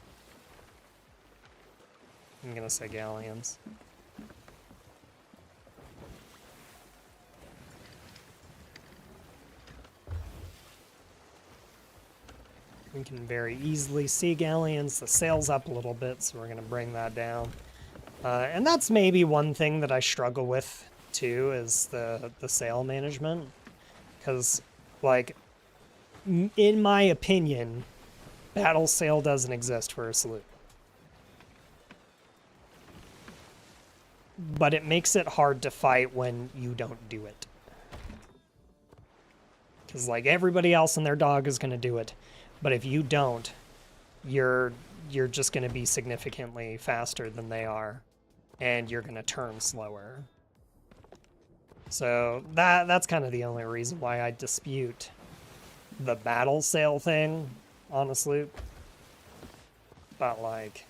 A: I'm gonna say galleons. We can very easily see galleons. The sail's up a little bit, so we're gonna bring that down. And that's maybe one thing that I struggle with too, is the sail management. Because, like, in my opinion, battle sail doesn't exist for a sloop. But it makes it hard to fight when you don't do it. Because, like, everybody else and their dog is going to do it. But if you don't, you're just going to be significantly faster than they are. And you're going to turn slower. So that's kind of the only reason why I dispute the battle sail thing on a sloop. But, like,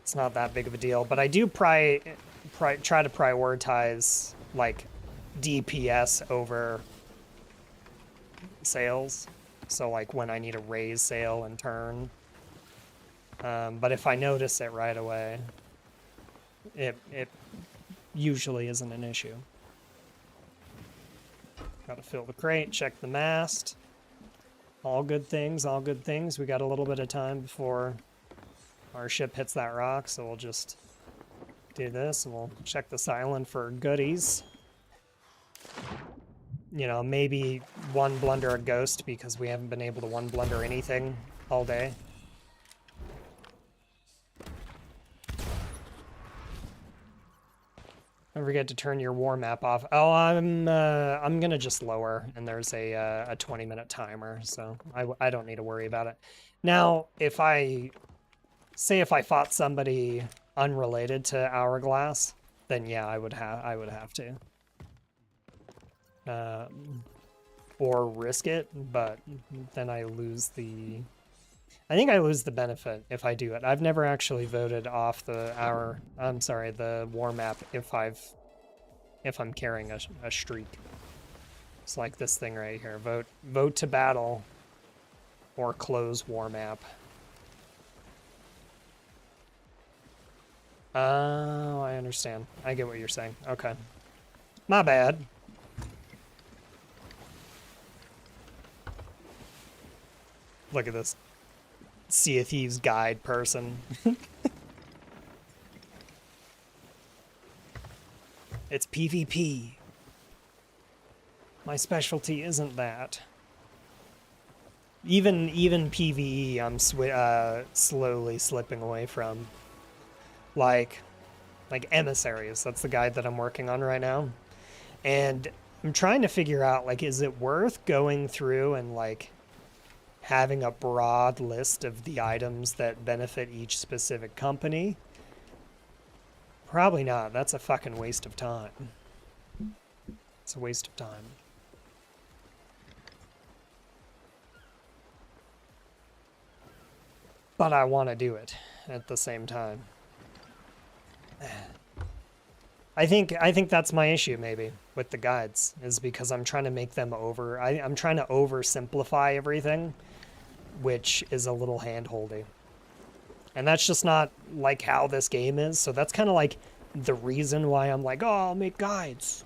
A: it's not that big of a deal. But I do try to prioritize, like, DPS over sails. So, like, when I need to raise sail and turn. But if I notice it right away, it usually isn't an issue. Gotta fill the crate, check the mast. All good things, all good things. We got a little bit of time before our ship hits that rock, so we'll just do this and we'll check this island for goodies. You know, maybe one blunder a ghost because we haven't been able to one blunder anything all day. Don't forget to turn your war map off. Oh, I'm gonna just lower, and there's a 20-minute timer, so I don't need to worry about it. Now, if I fought somebody unrelated to Hourglass, then yeah, I would have to, or risk it, but then I lose the. I think I lose the benefit if I do it. I've never actually voted off the war map if I'm carrying a streak. It's like this thing right here. Vote to battle or close war map. Oh, I understand. I get what you're saying. Okay. My bad. Look at this Sea of Thieves guide person. It's PvP. My specialty isn't that. Even PvE, I'm slowly slipping away from. Like emissaries. That's the guide that I'm working on right now, and I'm trying to figure out, like, is it worth going through and, like, having a broad list of the items that benefit each specific company? Probably not. That's a fucking waste of time. It's a waste of time. But I want to do it at the same time. I think that's my issue, maybe. with the guides, is because I'm trying to make them I'm trying to oversimplify everything, which is a little hand-holdy. And that's just not like how this game is, so that's kind of like the reason why I'm like, oh, I'll make guides.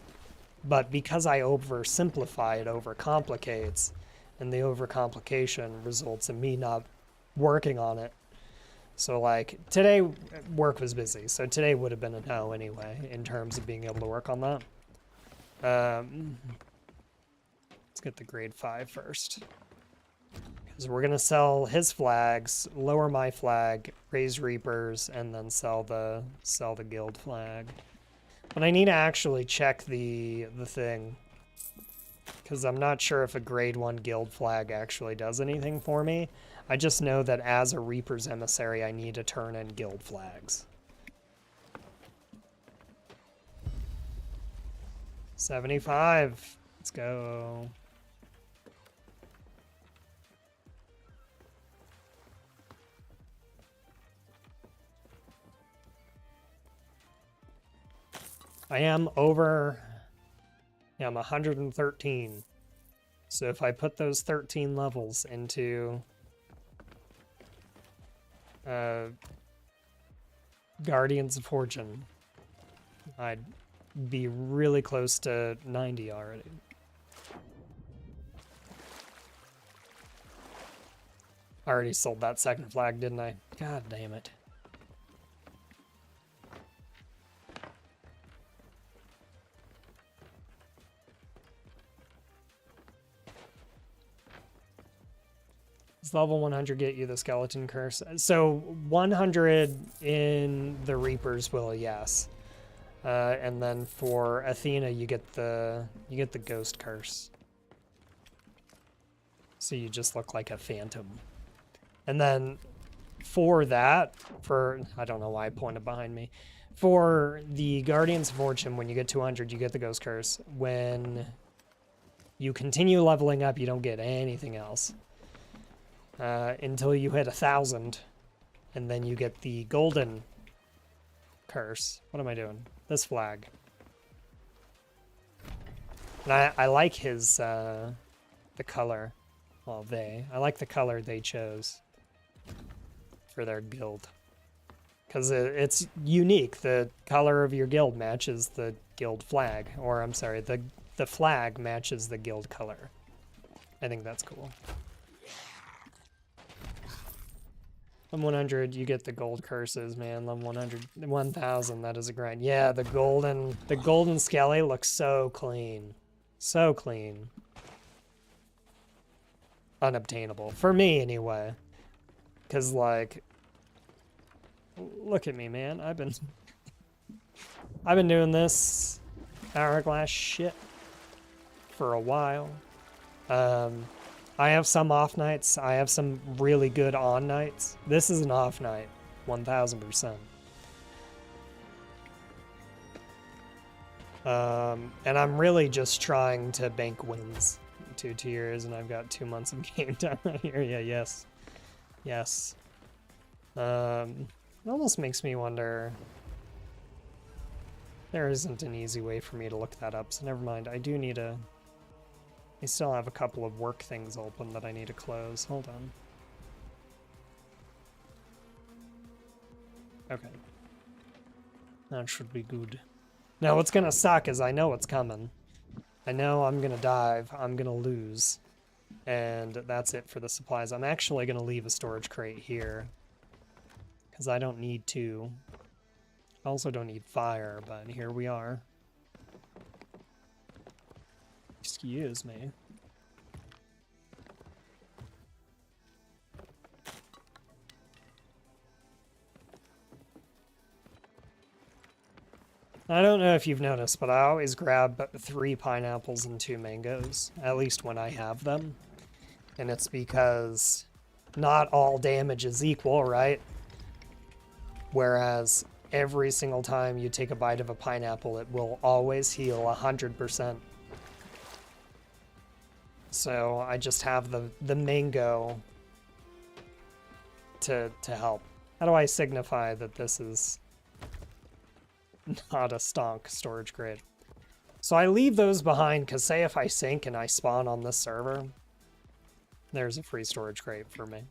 A: But because I oversimplify, it overcomplicates, and the overcomplication results in me not working on it. So like, today work was busy, so today would have been a no anyway, in terms of being able to work on that. Let's get the grade 5 first. Because we're gonna sell his flags, lower my flag, raise Reapers, and then sell the guild flag. But I need to actually check the thing, because I'm not sure if a grade 1 guild flag actually does anything for me. I just know that as a Reaper's emissary, I need to turn in guild flags. 75. Let's go. I am over, yeah, I'm 113. So if I put those 13 levels into Guardians of Fortune, I'd be really close to 90 already. I already sold that second flag, didn't I? God damn it. Does level 100 get you the skeleton curse? So 100 in the Reapers will, yes. And then for Athena, you get the ghost curse. So you just look like a phantom. And then for that, I don't know why I pointed behind me. For the Guardians of Fortune, when you get 200, you get the ghost curse. When you continue leveling up, you don't get anything else. Until you hit 1,000, and then you get the golden curse. What am I doing? This flag. And I like his, the color. Well, I like the color they chose for their guild. Because it's unique. The color of your guild matches the guild flag. Or, I'm sorry, the flag matches the guild color. I think that's cool. Level 100, you get the gold curses, man. Level 100, 1,000, that is a grind. Yeah, the golden skelly looks so clean. So clean. Unobtainable. For me, anyway. Because, like, look at me, man. I've been doing this hourglass shit for a while. I have some off nights. I have some really good on nights. This is an off night, 1,000%. And I'm really just trying to bank wins. 2 tiers, and I've got 2 months of game time right here. Yeah, yes. Yes. It almost makes me wonder. There isn't an easy way for me to look that up, so never mind. I do need to... I still have a couple of work things open that I need to close. Hold on. Okay. That should be good. Now what's gonna suck is I know what's coming. I know I'm gonna dive, I'm gonna lose. And that's it for the supplies. I'm actually gonna leave a storage crate here. Because I don't need to. I also don't need fire, but here we are. Excuse me. I don't know if you've noticed, but I always grab 3 pineapples and 2 mangoes, at least when I have them. And it's because not all damage is equal, right? Whereas every single time you take a bite of a pineapple, it will always heal 100%. So I just have the mango to help. How do I signify that this is not a stonk storage crate? So I leave those behind because say if I sink and I spawn on this server, there's a free storage crate for me.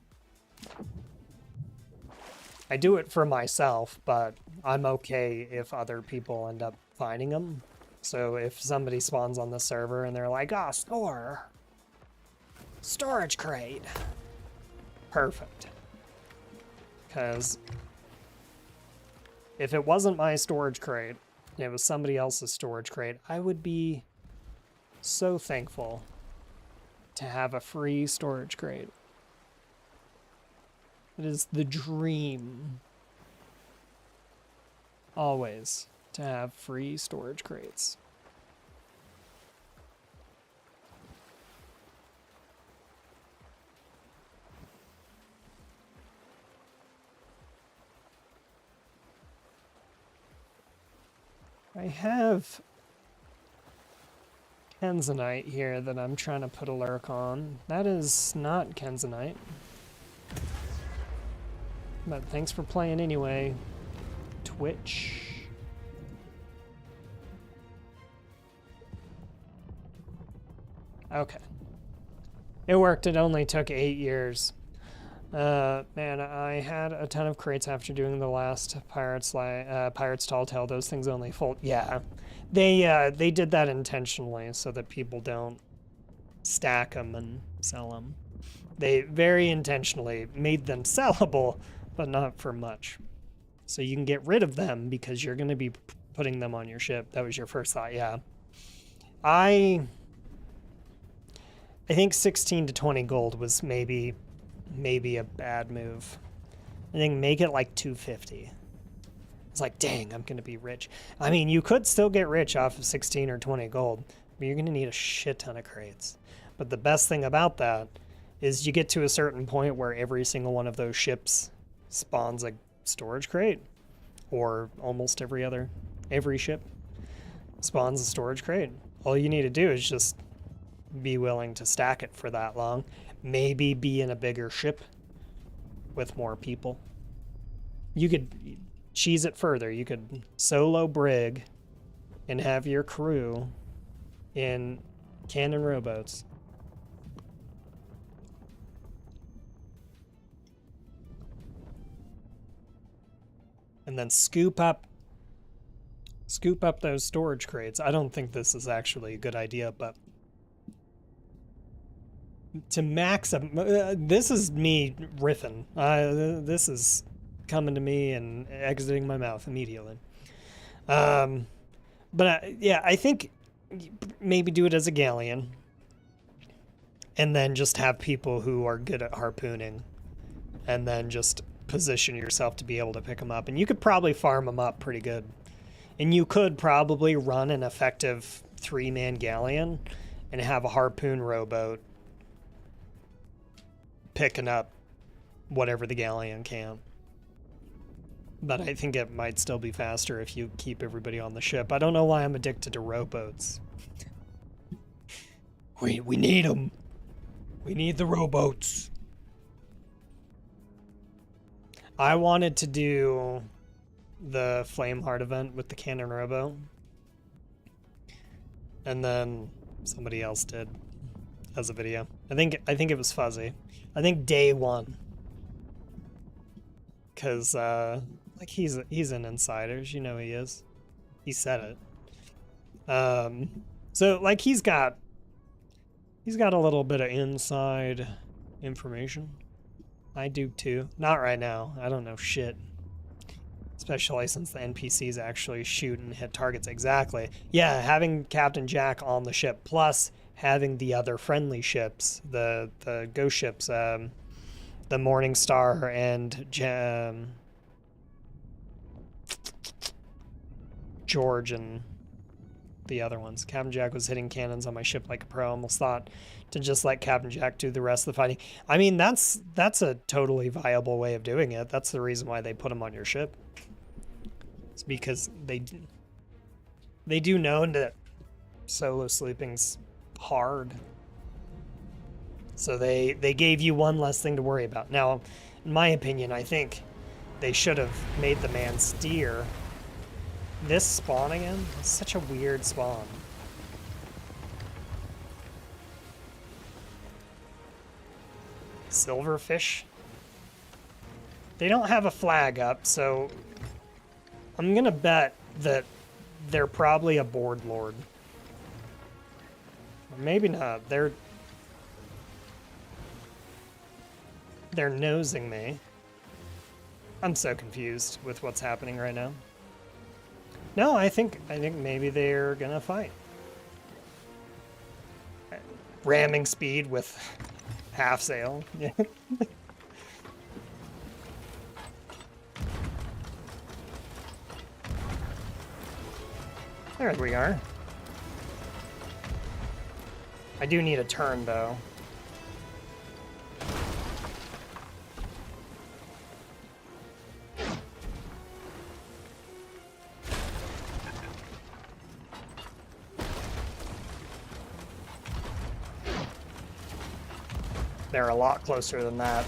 A: I do it for myself, but I'm okay if other people end up finding them. So if somebody spawns on the server and they're like, "Ah, storage crate." Perfect. Because if it wasn't my storage crate, and it was somebody else's storage crate, I would be so thankful to have a free storage crate. It is the dream, always, to have free storage crates. I have Kenzanite here that I'm trying to put a lurk on. That is not Kenzanite. But thanks for playing anyway, Twitch. Okay. It worked. It only took 8 years. Man, I had a ton of crates after doing the last Pirates Tall Tale. Those things only fold. Yeah, they did that intentionally so that people don't stack them and sell them. They very intentionally made them sellable, but not for much. So you can get rid of them because you're going to be putting them on your ship. That was your first thought, yeah. I think 16 to 20 gold was maybe a bad move. I think make it like 250. It's like, dang, I'm gonna be rich. I mean, you could still get rich off of 16 or 20 gold, but you're gonna need a shit ton of crates. But the best thing about that is you get to a certain point where every single one of those ships spawns a storage crate, or almost every ship spawns a storage crate. All you need to do is just be willing to stack it for that long. Maybe be in a bigger ship with more people. You could cheese it further. You could solo brig and have your crew in cannon rowboats. And then scoop up those storage crates. I don't think this is actually a good idea, but to max up, this is me riffing. This is coming to me and exiting my mouth immediately. Yeah, I think maybe do it as a galleon, and then just have people who are good at harpooning, and then just position yourself to be able to pick them up. And you could probably farm them up pretty good. And you could probably run an effective 3-man galleon and have a harpoon rowboat picking up whatever the galleon can. But I think it might still be faster if you keep everybody on the ship. I don't know why I'm addicted to rowboats. We need them. We need the rowboats. I wanted to do the Flameheart event with the cannon rowboat, and then somebody else did as a video. I think it was Fuzzy. I think day 1, because like he's an insiders, you know he is. He said it. So like he's got a little bit of inside information. I do too. Not right now. I don't know shit. Especially since the NPCs actually shoot and hit targets exactly. Yeah, having Captain Jack on the ship, plus having the other friendly ships, the ghost ships, the Morning Star and George and the other ones. Captain Jack was hitting cannons on my ship like a pro. Almost thought to just let Captain Jack do the rest of the fighting. I mean, that's a totally viable way of doing it. That's the reason why they put him on your ship. It's because they do know that solo sleeping's hard. So they gave you one less thing to worry about. Now, in my opinion, I think they should have made the man steer. This spawn again is such a weird spawn. Silverfish. They don't have a flag up, so I'm gonna bet that they're probably a board lord. Or maybe not. They're nosing me. I'm so confused with what's happening right now. No, I think maybe they're gonna fight. Ramming speed with half sail. Yeah. There we are. I do need a turn though. They're a lot closer than that.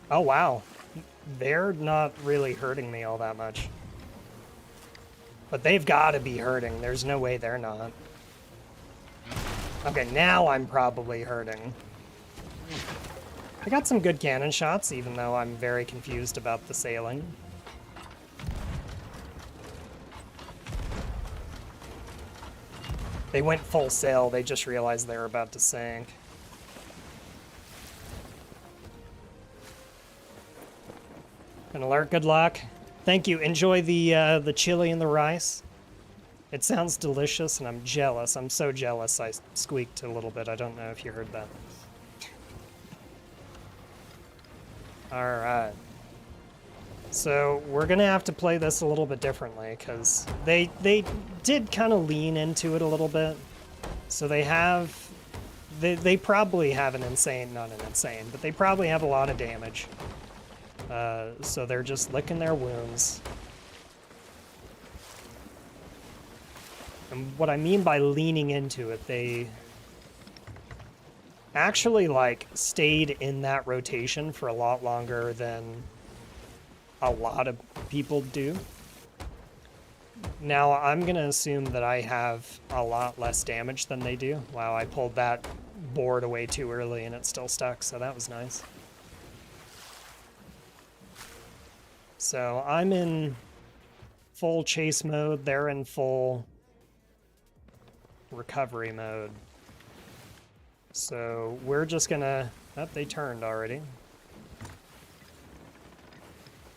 A: Oh, wow. They're not really hurting me all that much. But they've got to be hurting. There's no way they're not. Okay, now I'm probably hurting. I got some good cannon shots, even though I'm very confused about the sailing. They went full sail. They just realized they were about to sink. An alert, good luck. Thank you. Enjoy the chili and the rice. It sounds delicious, and I'm jealous. I'm so jealous I squeaked a little bit. I don't know if you heard that. Alright. So, we're gonna have to play this a little bit differently, because they did kind of lean into it a little bit. So they have... They probably have an insane... Not an insane, but they probably have a lot of damage. So they're just licking their wounds. And what I mean by leaning into it, they actually, like, stayed in that rotation for a lot longer than a lot of people do. Now, I'm gonna assume that I have a lot less damage than they do. Wow, I pulled that board away too early and it still stuck, so that was nice. So I'm in full chase mode, they're in full recovery mode. So we're just gonna... Oh, they turned already.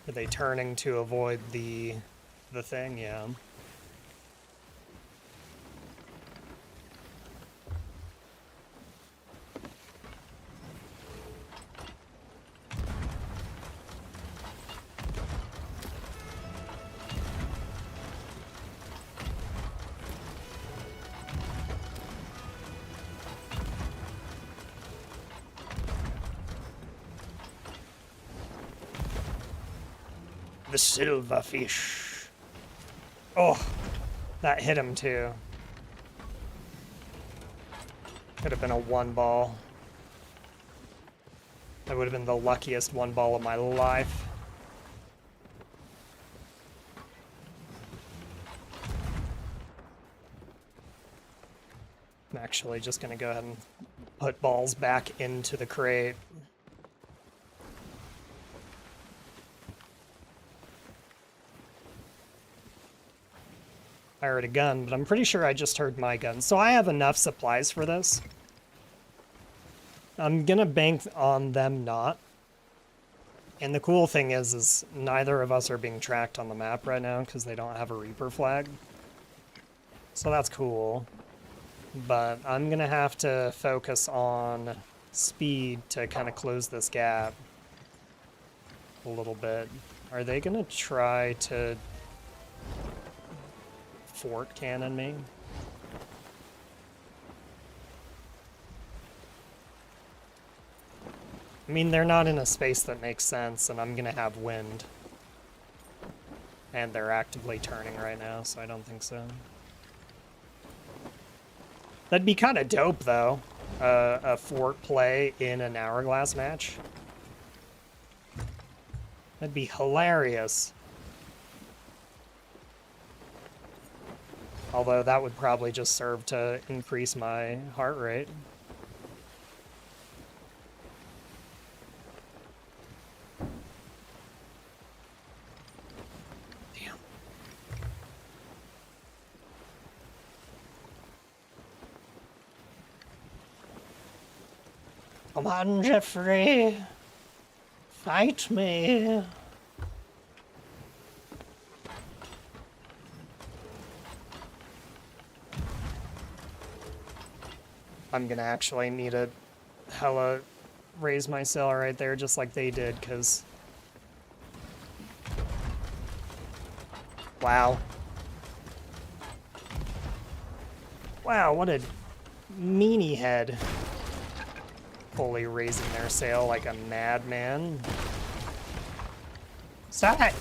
A: Are they turning to avoid the thing? Yeah. The silverfish. Oh, that hit him too. Could have been a one ball. That would have been the luckiest one ball of my life. I'm actually just gonna go ahead and put balls back into the crate. I heard a gun, but I'm pretty sure I just heard my gun. So I have enough supplies for this. I'm gonna bank on them not. And the cool thing is neither of us are being tracked on the map right now because they don't have a Reaper flag. So that's cool. But I'm gonna have to focus on speed to kind of close this gap a little bit. Are they gonna try to fort cannon me? I mean, they're not in a space that makes sense, and I'm gonna have wind. And they're actively turning right now, so I don't think so. That'd be kind of dope, though. A fort play in an hourglass match. That'd be hilarious. Although that would probably just serve to increase my heart rate. Damn. Come on, Jeffrey. Fight me. I'm gonna actually need to hella raise my sail right there just like they did, because... Wow. Wow, what a meanie head. Fully raising their sail like a madman. Stop it!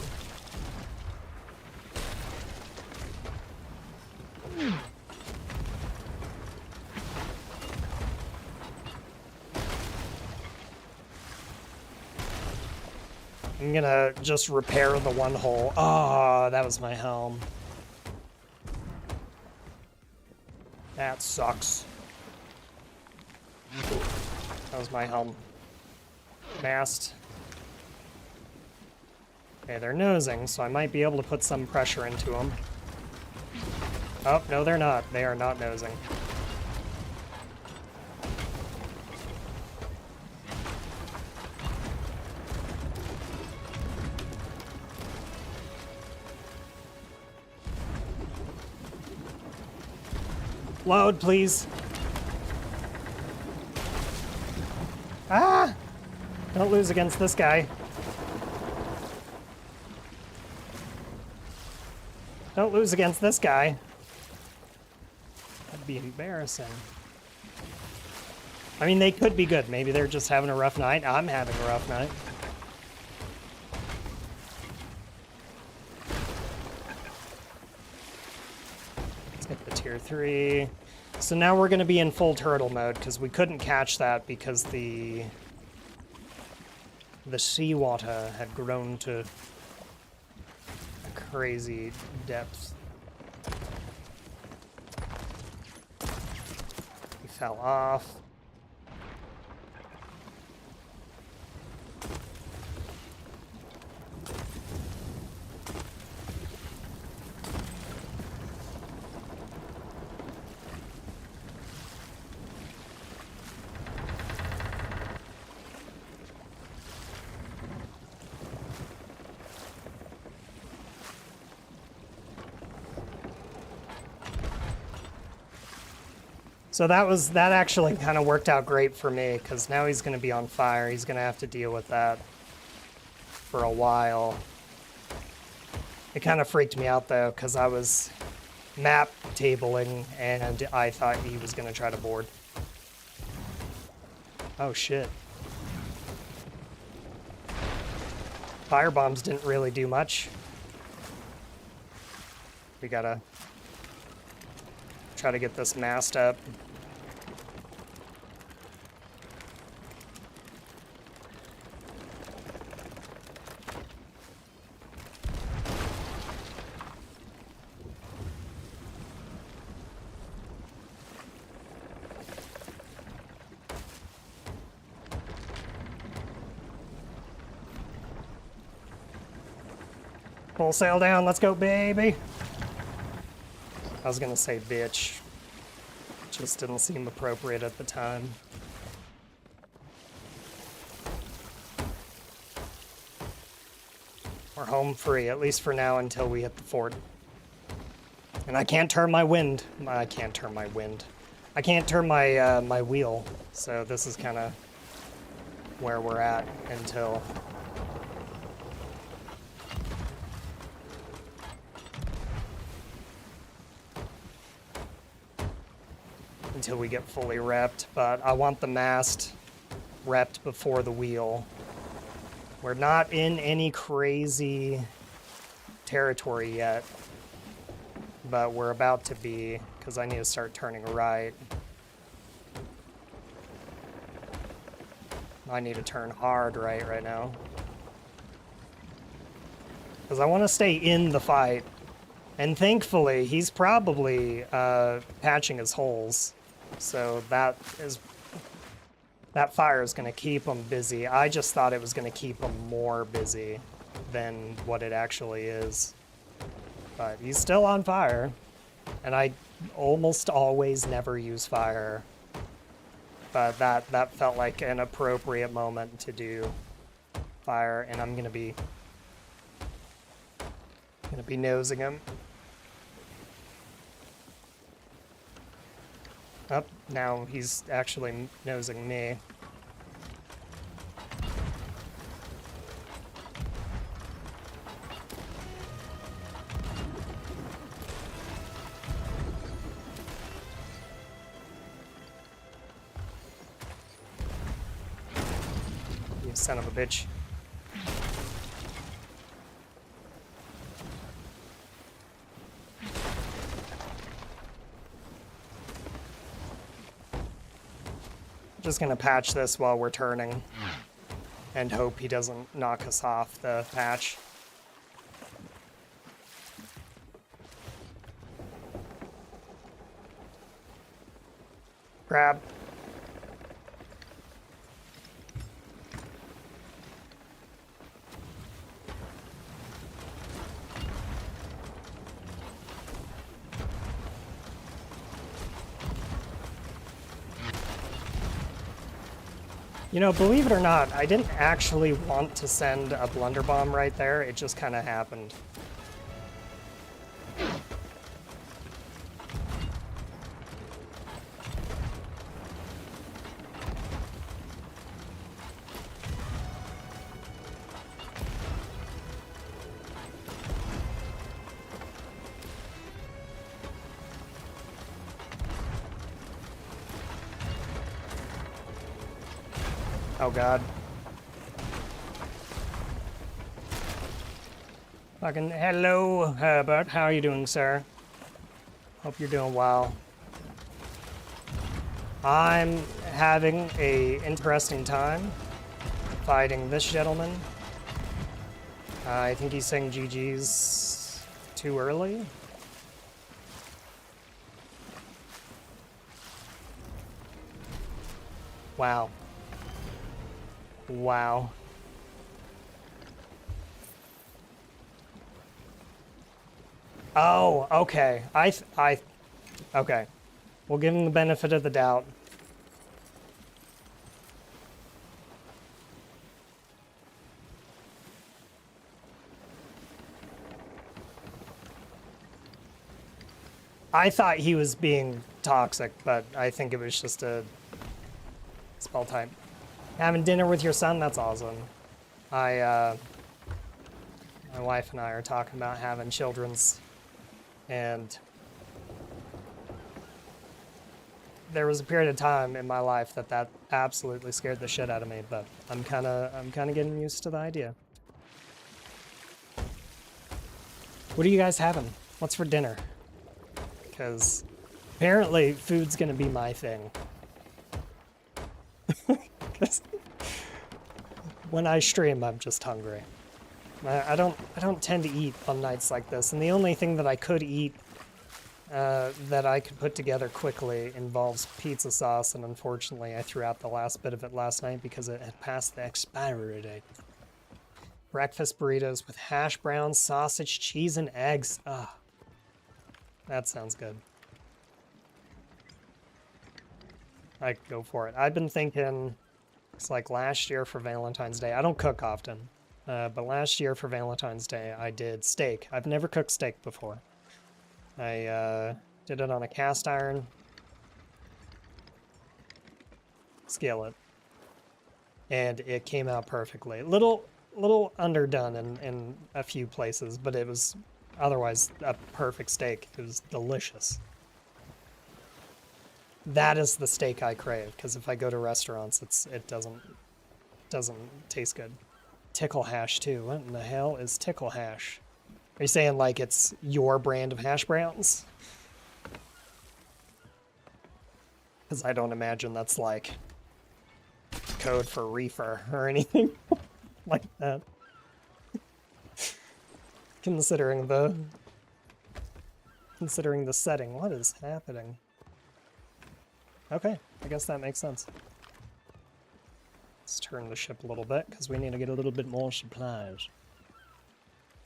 A: I'm gonna just repair the one hole. Oh, that was my helm. That sucks. That was my helm. Mast. Okay, they're nosing, so I might be able to put some pressure into them. Oh, no, they're not. They are not nosing. Load, please. Ah! Don't lose against this guy. Don't lose against this guy. That'd be embarrassing. I mean, they could be good. Maybe they're just having a rough night. I'm having a rough night. Let's get the tier 3. So now we're going to be in full turtle mode because we couldn't catch that because the seawater had grown to a crazy depth. He fell off. So that actually kind of worked out great for me, because now he's going to be on fire. He's going to have to deal with that for a while. It kind of freaked me out, though, because I was map tabling, and I thought he was going to try to board. Oh, shit. Firebombs didn't really do much. We gotta try to get this mast up. Full sail down, let's go, baby. I was gonna say bitch. Just didn't seem appropriate at the time. We're home free, at least for now, until we hit the fort. And I can't turn my wind. I can't turn my wind. I can't turn my my wheel. So this is kind of where we're at until we get fully repped, but I want the mast repped before the wheel. We're not in any crazy territory yet, but we're about to be, because I need to start turning right. I need to turn hard right now. Because I want to stay in the fight. And thankfully, he's probably patching his holes. So that fire is going to keep him busy. I just thought it was going to keep him more busy than what it actually is. But he's still on fire. And I almost always never use fire. But that felt like an appropriate moment to do fire. And I'm going to be nosing him. Oh, now he's actually nosing me. You son of a bitch. Just gonna patch this while we're turning and hope he doesn't knock us off the patch. Grab. You know, believe it or not, I didn't actually want to send a blunder bomb right there. It just kind of happened. Oh god. Fucking hello, Herbert. How are you doing, sir? Hope you're doing well. I'm having a interesting time fighting this gentleman. I think he's saying GG's too early. Wow. Wow. Oh, okay. Okay. We'll give him the benefit of the doubt. I thought he was being toxic, but I think it was just a spell type. Having dinner with your son? That's awesome. My wife and I are talking about having children's, and there was a period of time in my life that absolutely scared the shit out of me, but I'm kind of getting used to the idea. What are you guys having? What's for dinner? Because apparently food's gonna be my thing. Because when I stream, I'm just hungry. I don't tend to eat on nights like this, and the only thing that I could eat that I could put together quickly involves pizza sauce, and unfortunately I threw out the last bit of it last night because it had passed the expiry date. Breakfast burritos with hash browns, sausage, cheese, and eggs. Ah, that sounds good. I could go for it. I've been thinking, it's like last year for Valentine's Day. I don't cook often, but last year for Valentine's Day, I did steak. I've never cooked steak before. I did it on a cast iron skillet, and it came out perfectly. Little underdone in a few places, but it was otherwise a perfect steak. It was delicious. That is the steak I crave, because if I go to restaurants, it doesn't taste good. Tickle hash too. What in the hell is tickle hash? Are you saying like it's your brand of hash browns? Because I don't imagine that's like code for reefer or anything like that. Considering the setting, what is happening? Okay, I guess that makes sense. Let's turn the ship a little bit because we need to get a little bit more supplies.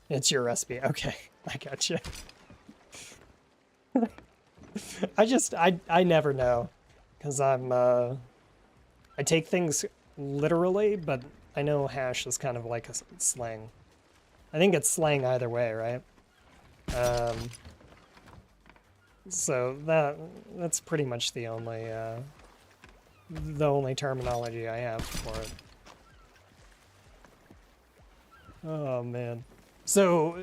A: It's your recipe. Okay, I got you. I never know because I take things literally, but I know hash is kind of like a slang. I think it's slang either way, right? So that's pretty much the only terminology I have for it. Oh man. So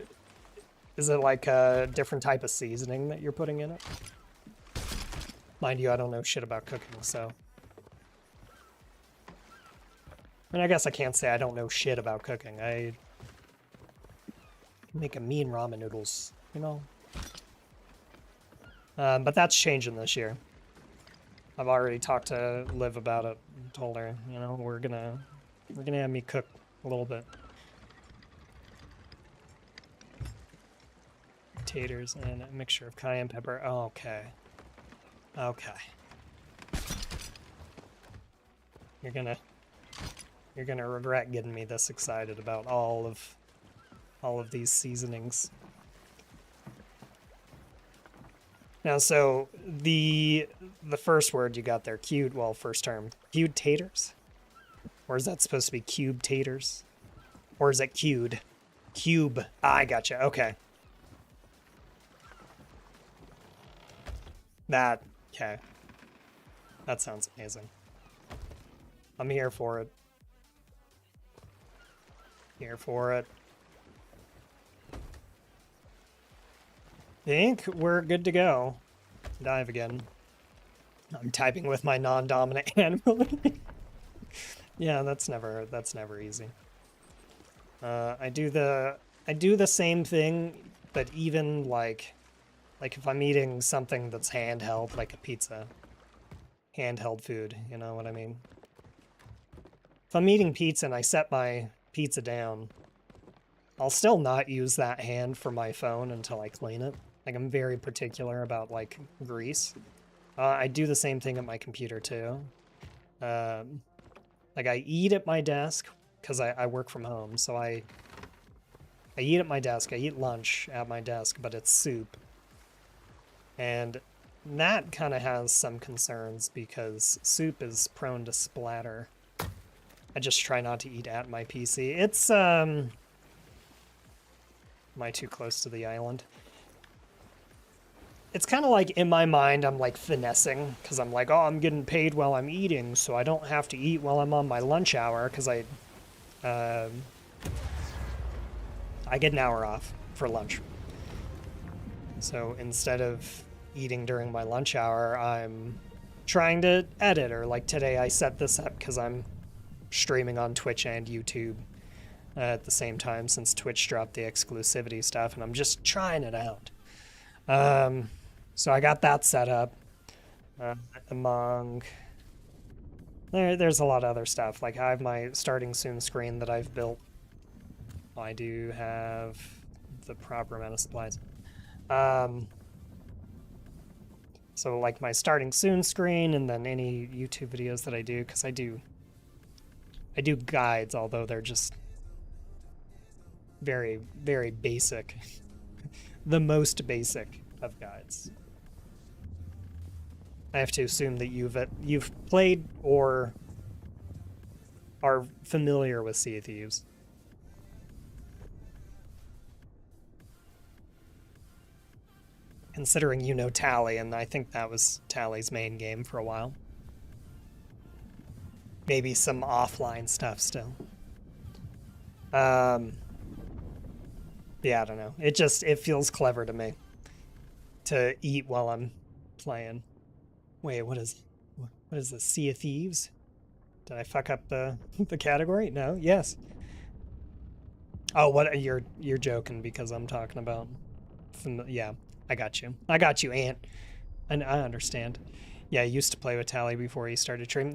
A: is it like a different type of seasoning that you're putting in it? Mind you, I don't know shit about cooking, so. I mean, I guess I can't say I don't know shit about cooking. I make a mean ramen noodles, you know? But that's changing this year. I've already talked to Liv about it. Told her, you know, we're gonna have me cook a little bit. Taters and a mixture of cayenne pepper. Oh, okay. Okay. You're gonna regret getting me this excited about all of these seasonings. Now, so the first word you got there, cute, well, first term, cute taters? Or is that supposed to be cube taters? Or is it cued? Cube. Ah, I gotcha. Okay. Okay. That sounds amazing. I'm here for it. Here for it. Think we're good to go. Dive again. I'm typing with my non-dominant hand. Yeah, that's never easy. I do the same thing, but even like if I'm eating something that's handheld, like a pizza, handheld food, you know what I mean? If I'm eating pizza and I set my pizza down, I'll still not use that hand for my phone until I clean it. Like, I'm very particular about, like, grease. I do the same thing at my computer, too. Like, I eat at my desk, because I work from home, so I eat at my desk, I eat lunch at my desk, but it's soup. And that kind of has some concerns, because soup is prone to splatter. I just try not to eat at my PC. It's, am I too close to the island? It's kind of like, in my mind, I'm like finessing, because I'm like, oh, I'm getting paid while I'm eating, so I don't have to eat while I'm on my lunch hour, because I get an hour off for lunch. So instead of eating during my lunch hour, I'm trying to edit, or like today I set this up because I'm streaming on Twitch and YouTube at the same time, since Twitch dropped the exclusivity stuff, and I'm just trying it out. So I got that set up. There's a lot of other stuff. Like, I have my starting soon screen that I've built. I do have the proper amount of supplies. So like my starting soon screen, and then any YouTube videos that I do, because I do guides, although they're just very, very basic. The most basic of guides. I have to assume that you've played or are familiar with Sea of Thieves. Considering you know Tally, and I think that was Tally's main game for a while. Maybe some offline stuff still. Yeah, I don't know. It feels clever to me to eat while I'm playing. Wait, what is this? Sea of Thieves? Did I fuck up the category? No? Yes. Oh, what? You're joking because I'm talking about. Yeah, I got you. I got you, Aunt. I understand. Yeah, I used to play with Tally before he started streaming.